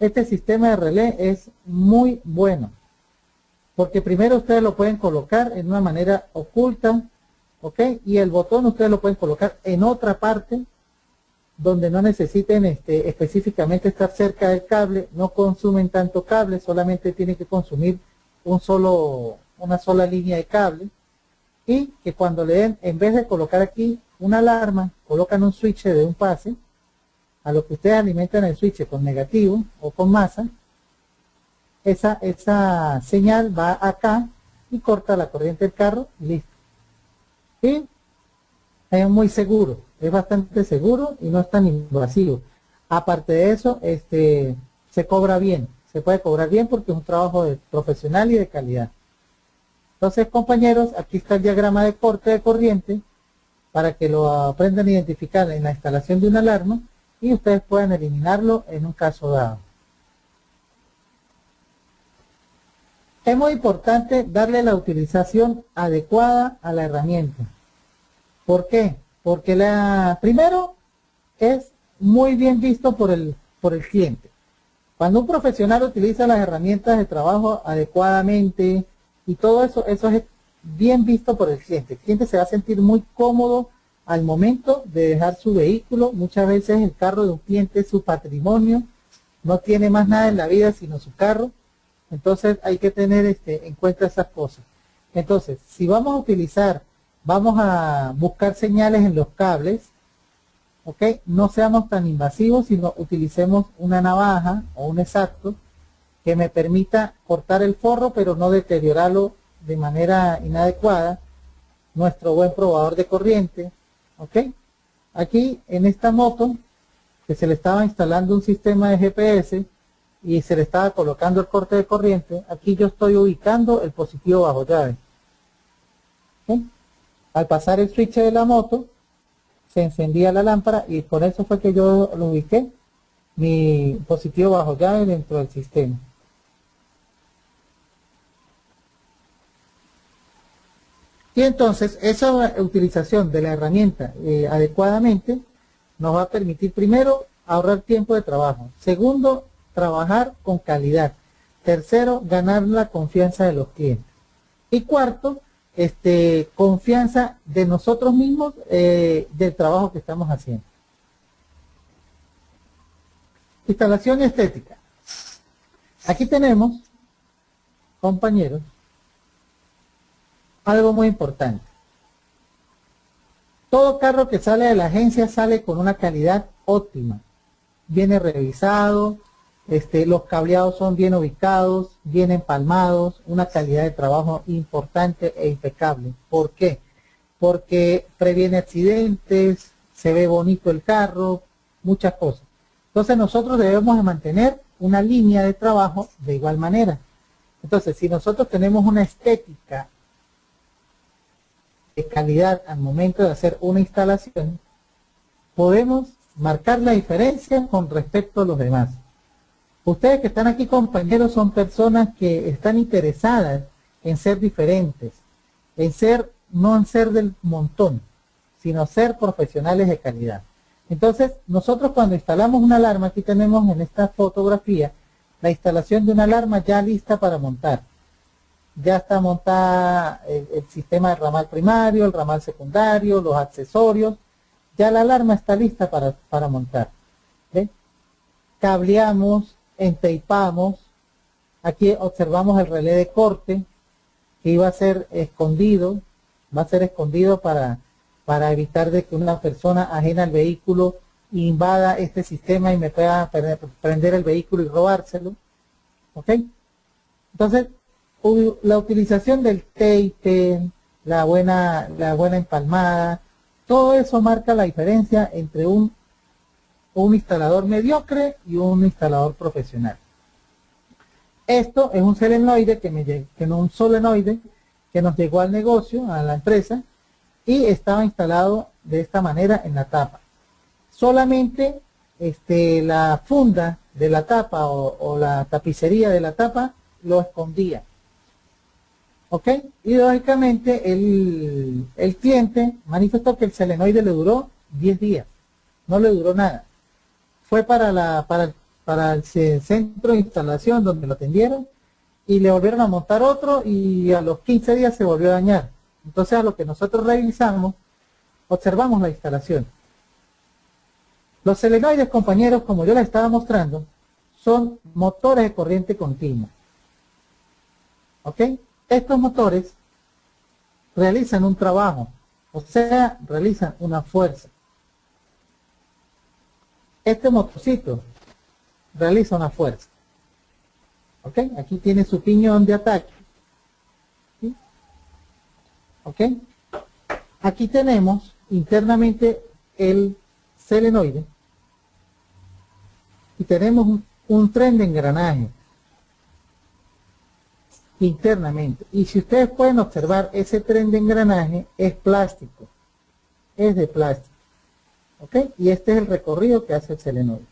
Este sistema de relé es muy bueno, porque primero ustedes lo pueden colocar en una manera oculta, ¿ok? Y el botón ustedes lo pueden colocar en otra parte donde no necesiten específicamente estar cerca del cable, no consumen tanto cable, solamente tienen que consumir una sola línea de cable, y que cuando le den, en vez de colocar aquí una alarma, colocan un switch de un pase, a lo que ustedes alimentan el switch con negativo o con masa, esa señal va acá y corta la corriente del carro y listo. Y es muy seguro, es bastante seguro y no es tan invasivo. Aparte de eso, se cobra bien, se puede cobrar bien porque es un trabajo profesional y de calidad. Entonces, compañeros, aquí está el diagrama de corte de corriente para que lo aprendan a identificar en la instalación de una alarma y ustedes puedan eliminarlo en un caso dado. Es muy importante darle la utilización adecuada a la herramienta. ¿Por qué? Porque primero es muy bien visto por el cliente. Cuando un profesional utiliza las herramientas de trabajo adecuadamente y todo eso es bien visto por el cliente. El cliente se va a sentir muy cómodo al momento de dejar su vehículo. Muchas veces el carro de un cliente es su patrimonio, no tiene más nada en la vida sino su carro. Entonces hay que tener en cuenta esas cosas. Entonces, si vamos a buscar señales en los cables, ¿ok? No seamos tan invasivos, sino utilicemos una navaja o un exacto que me permita cortar el forro, pero no deteriorarlo de manera inadecuada. Nuestro buen probador de corriente, ¿ok? Aquí en esta moto, que se le estaba instalando un sistema de GPS y se le estaba colocando el corte de corriente, aquí yo estoy ubicando el positivo bajo llave. ¿Sí? Al pasar el switch de la moto, se encendía la lámpara y por eso fue que yo lo ubiqué, mi positivo bajo llave dentro del sistema. Y entonces esa utilización de la herramienta adecuadamente nos va a permitir, primero, ahorrar tiempo de trabajo. Segundo, trabajar con calidad. Tercero, ganar la confianza de los clientes. Y cuarto, confianza de nosotros mismos del trabajo que estamos haciendo. Instalación estética. Aquí tenemos, compañeros, algo muy importante. Todo carro que sale de la agencia sale con una calidad óptima. Viene revisado, los cableados son bien ubicados, bien empalmados, una calidad de trabajo importante e impecable. ¿Por qué? Porque previene accidentes, se ve bonito el carro, muchas cosas. Entonces nosotros debemos de mantener una línea de trabajo de igual manera. Entonces, si nosotros tenemos una estética de calidad al momento de hacer una instalación, podemos marcar la diferencia con respecto a los demás. Ustedes que están aquí, compañeros, son personas que están interesadas en ser diferentes, no en ser del montón, sino ser profesionales de calidad. Entonces, nosotros cuando instalamos una alarma, aquí tenemos en esta fotografía la instalación de una alarma ya lista para montar. Ya está montada el sistema de ramal primario, el ramal secundario, los accesorios. Ya la alarma está lista para montar. ¿Ven? Cableamos, enteipamos. Aquí observamos el relé de corte que iba a ser escondido. Va a ser escondido para evitar de que una persona ajena al vehículo invada este sistema y me pueda prender el vehículo y robárselo. ¿Ok? Entonces, la utilización del tape, la buena empalmada, todo eso marca la diferencia entre un instalador mediocre y un instalador profesional. Esto es un solenoide un solenoide que nos llegó al negocio, a la empresa, y estaba instalado de esta manera en la tapa. Solamente la funda de la tapa o la tapicería de la tapa lo escondía. ¿Ok? Y lógicamente el cliente manifestó que el solenoide le duró 10 días. No le duró nada. Fue para el centro de instalación donde lo atendieron y le volvieron a montar otro y a los 15 días se volvió a dañar. Entonces, a lo que nosotros revisamos, observamos la instalación. Los solenoides, compañeros, como yo les estaba mostrando, son motores de corriente continua. ¿Ok? Estos motores realizan un trabajo, o sea, realizan una fuerza. Este motorcito realiza una fuerza. ¿Ok? Aquí tiene su piñón de ataque. ¿Sí? ¿Ok? Aquí tenemos internamente el solenoide y tenemos un tren de engranaje internamente. Y si ustedes pueden observar, ese tren de engranaje es plástico, es de plástico. ¿Ok? Y este es el recorrido que hace el solenoide.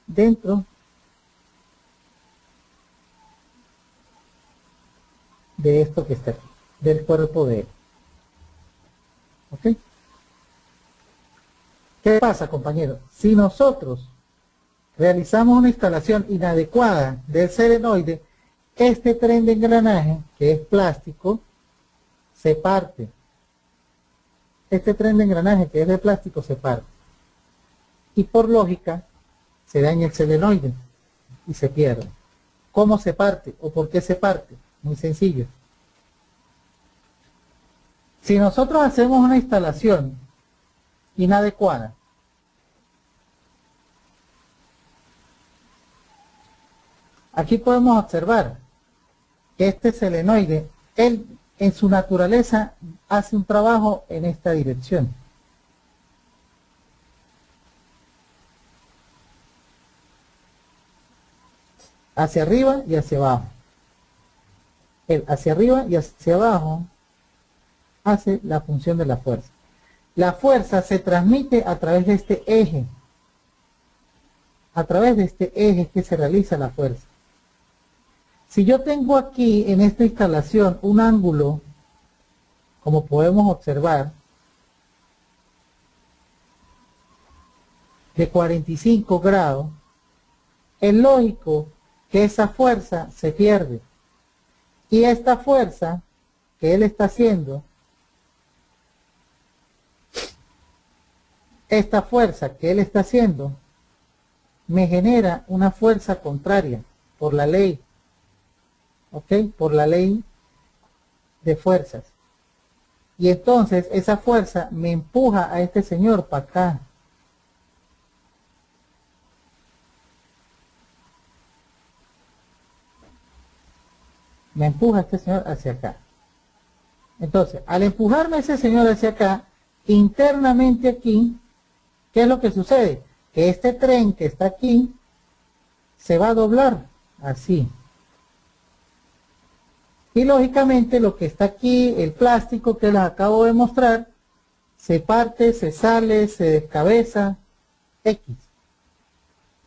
Dentro de esto que está aquí, del cuerpo de él. ¿Ok? ¿Qué pasa, compañeros? Si nosotros realizamos una instalación inadecuada del solenoide, este tren de engranaje, que es plástico, se parte. Este tren de engranaje, que es de plástico, se parte. Y por lógica, se daña el solenoide y se pierde. ¿Cómo se parte o por qué se parte? Muy sencillo. Si nosotros hacemos una instalación inadecuada, aquí podemos observar que este solenoide, él en su naturaleza hace un trabajo en esta dirección. Hacia arriba y hacia abajo. Él hacia arriba y hacia abajo hace la función de la fuerza. La fuerza se transmite a través de este eje. A través de este eje que se realiza la fuerza. Si yo tengo aquí en esta instalación un ángulo como podemos observar, de 45 grados, es lógico que esa fuerza se pierde. Y esta fuerza que él está haciendo, me genera una fuerza contraria por la ley, ¿ok? Por la ley de fuerzas. Y entonces esa fuerza me empuja a este señor para acá. Me empuja a este señor hacia acá. Entonces, al empujarme a ese señor hacia acá, internamente aquí, ¿qué es lo que sucede? Que este tren que está aquí se va a doblar así. Y lógicamente lo que está aquí, el plástico que les acabo de mostrar, se parte, se sale, se descabeza, X.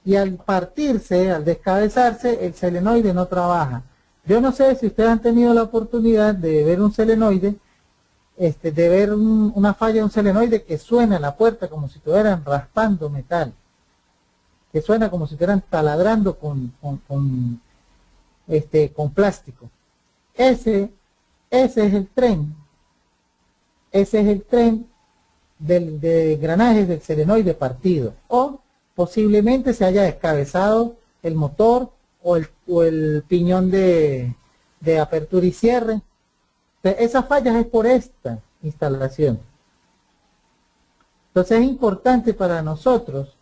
Y al partirse, al descabezarse, el selenoide no trabaja. Yo no sé si ustedes han tenido la oportunidad de ver un selenoide, de ver una falla de un selenoide que suena en la puerta como si estuvieran raspando metal, que suena como si estuvieran taladrando con plástico. Ese es el tren, de engranajes del selenoide partido, o posiblemente se haya descabezado el motor o el piñón de apertura y cierre. Esas fallas es por esta instalación. Entonces es importante para nosotros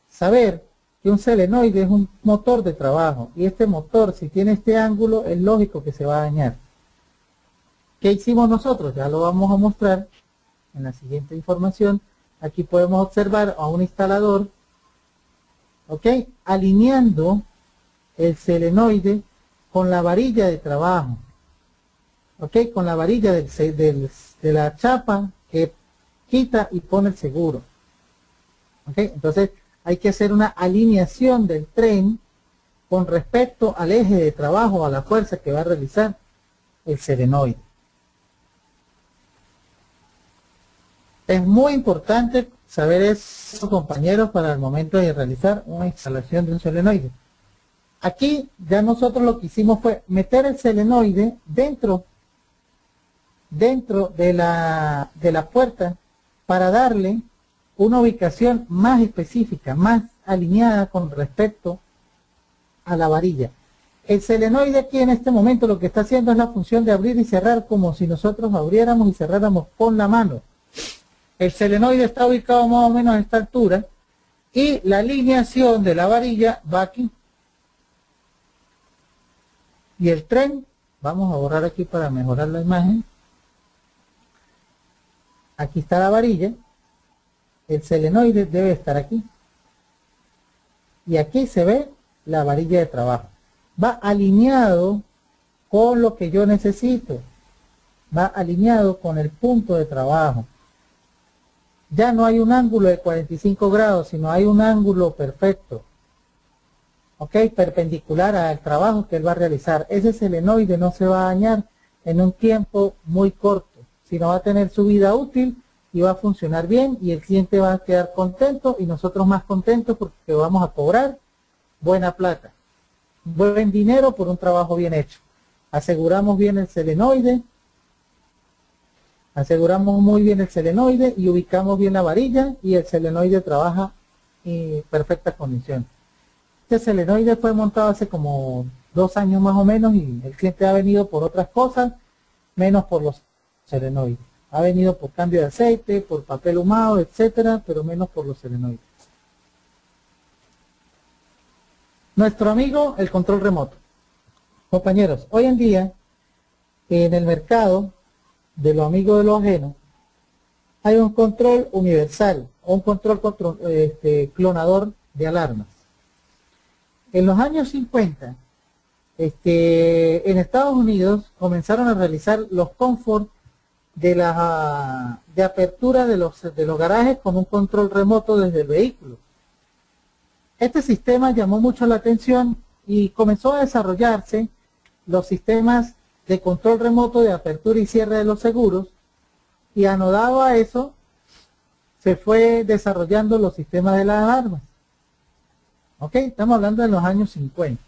saber que un selenoide es un motor de trabajo, y este motor, si tiene este ángulo, es lógico que se va a dañar. ¿Qué hicimos nosotros? Ya lo vamos a mostrar en la siguiente información. Aquí podemos observar a un instalador, ¿ok? Alineando el selenoide con la varilla de trabajo, ¿ok? Con la varilla de la chapa que quita y pone el seguro, ¿ok? Entonces hay que hacer una alineación del tren con respecto al eje de trabajo, a la fuerza que va a realizar el selenoide. Es muy importante saber eso, compañeros, para el momento de realizar una instalación de un selenoide. Aquí ya nosotros lo que hicimos fue meter el selenoide dentro de la puerta para darle una ubicación más específica, más alineada con respecto a la varilla. El selenoide aquí en este momento lo que está haciendo es la función de abrir y cerrar, como si nosotros abriéramos y cerráramos con la mano. El selenoide está ubicado más o menos a esta altura y la alineación de la varilla va aquí. Y el tren, vamos a borrar aquí para mejorar la imagen. Aquí está la varilla. El selenoide debe estar aquí. Y aquí se ve la varilla de trabajo. Va alineado con lo que yo necesito. Va alineado con el punto de trabajo. Ya no hay un ángulo de 45 grados, sino hay un ángulo perfecto. ¿Ok? Perpendicular al trabajo que él va a realizar. Ese selenoide no se va a dañar en un tiempo muy corto, sino va a tener su vida útil y va a funcionar bien, y el cliente va a quedar contento y nosotros más contentos porque vamos a cobrar buena plata, buen dinero por un trabajo bien hecho. Aseguramos bien el selenoide, aseguramos muy bien el selenoide y ubicamos bien la varilla, y el selenoide trabaja en perfectas condiciones. Este selenoide fue montado hace como 2 años más o menos, y el cliente ha venido por otras cosas, menos por los selenoides. Ha venido por cambio de aceite, por papel ahumado, etcétera, pero menos por los selenoides. Nuestro amigo, el control remoto. Compañeros, hoy en día, en el mercado de lo amigo de lo ajeno, hay un control universal, o un control clonador de alarmas. En los años 50, en Estados Unidos comenzaron a realizar los confort de apertura de los garajes con un control remoto desde el vehículo. Este sistema llamó mucho la atención y comenzó a desarrollarse los sistemas de control remoto de apertura y cierre de los seguros, Y anodado a eso, se fue desarrollando los sistemas de las alarmas. Ok, estamos hablando de los años 50.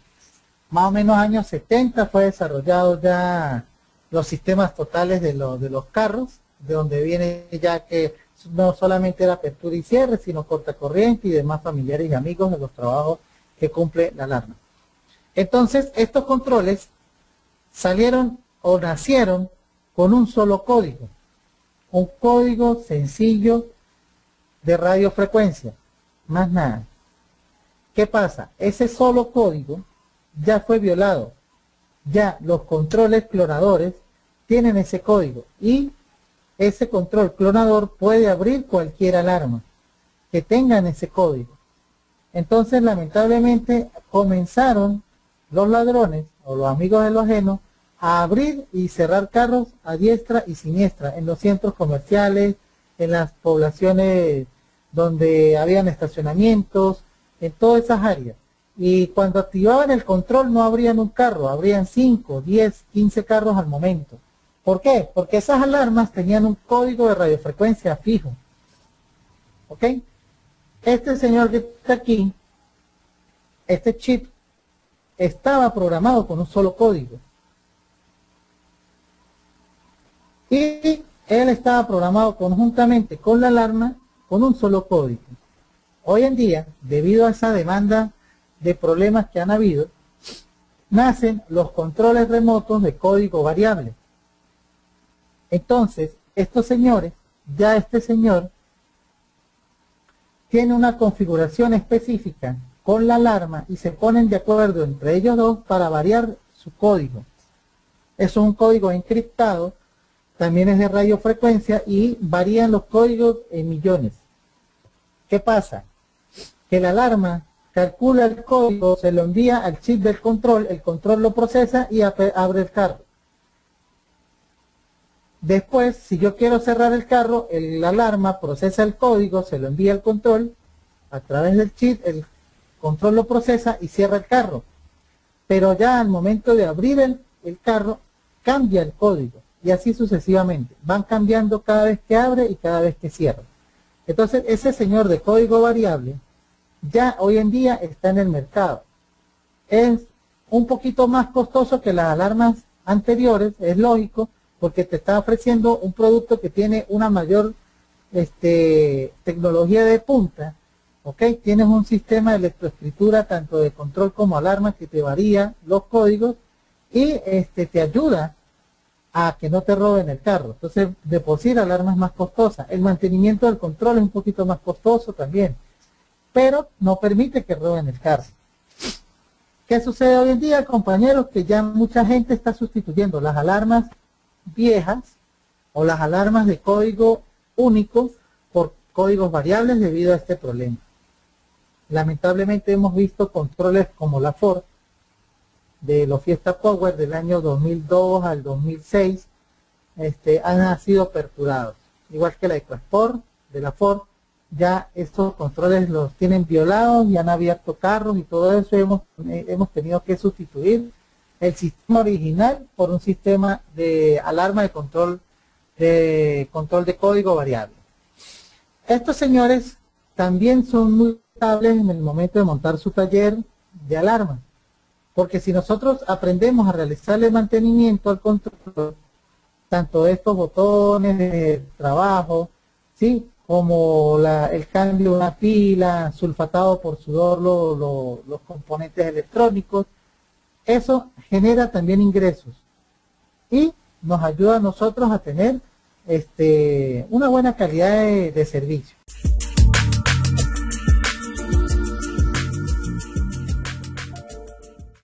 Más o menos años 70 fue desarrollado ya los sistemas totales de los carros, de donde viene ya que no solamente era apertura y cierre, sino cortacorriente y demás familiares y amigos de los trabajos que cumple la alarma. Entonces, estos controles salieron o nacieron con un solo código, un código sencillo de radiofrecuencia, más nada. ¿Qué pasa? Ese solo código ya fue violado. Ya los controles clonadores tienen ese código y ese control clonador puede abrir cualquier alarma que tengan ese código. Entonces, lamentablemente, comenzaron los ladrones o los amigos de lo ajeno a abrir y cerrar carros a diestra y siniestra en los centros comerciales, en las poblaciones donde habían estacionamientos, en todas esas áreas. Y cuando activaban el control no abrían un carro, abrían 5, 10, 15 carros al momento. ¿Por qué? Porque esas alarmas tenían un código de radiofrecuencia fijo. ¿Ok? Este señor que está aquí, este chip, estaba programado con un solo código. Y él estaba programado conjuntamente con la alarma con un solo código. Hoy en día, debido a esa demanda de problemas que han habido, nacen los controles remotos de código variable. Entonces, estos señores, ya este señor, tiene una configuración específica con la alarma y se ponen de acuerdo entre ellos dos para variar su código. Eso es un código encriptado, también es de radiofrecuencia y varían los códigos en millones. ¿Qué pasa? Que la alarma calcula el código, se lo envía al chip del control, el control lo procesa y abre el carro. Después, si yo quiero cerrar el carro, la alarma procesa el código, se lo envía al control, a través del chip, el control lo procesa y cierra el carro. Pero ya al momento de abrir el carro, cambia el código, y así sucesivamente. Van cambiando cada vez que abre y cada vez que cierra. Entonces, ese señor de código variable, ya hoy en día está en el mercado. Es un poquito más costoso que las alarmas anteriores, es lógico, porque te está ofreciendo un producto que tiene una mayor tecnología de punta, ¿ok? Tienes un sistema de electroescritura tanto de control como alarma que te varía los códigos y te ayuda a que no te roben el carro. Entonces, de por sí la alarma es más costosa. El mantenimiento del control es un poquito más costoso también, pero no permite que roben el carro. ¿Qué sucede hoy en día, compañeros? Que ya mucha gente está sustituyendo las alarmas viejas o las alarmas de código único por códigos variables debido a este problema. Lamentablemente hemos visto controles como la Ford de los Fiesta Power del año 2002 al 2006 han sido aperturados, igual que la EcoSport de la Ford. Ya estos controles los tienen violados y han abierto carros y todo eso. Hemos tenido que sustituir el sistema original por un sistema de alarma de control de código variable. Estos señores también son muy estables en el momento de montar su taller de alarma, porque si nosotros aprendemos a realizarle mantenimiento al control, tanto estos botones de trabajo, ¿sí?, como el cambio de una pila, sulfatado por sudor los componentes electrónicos, eso genera también ingresos y nos ayuda a nosotros a tener una buena calidad de servicio.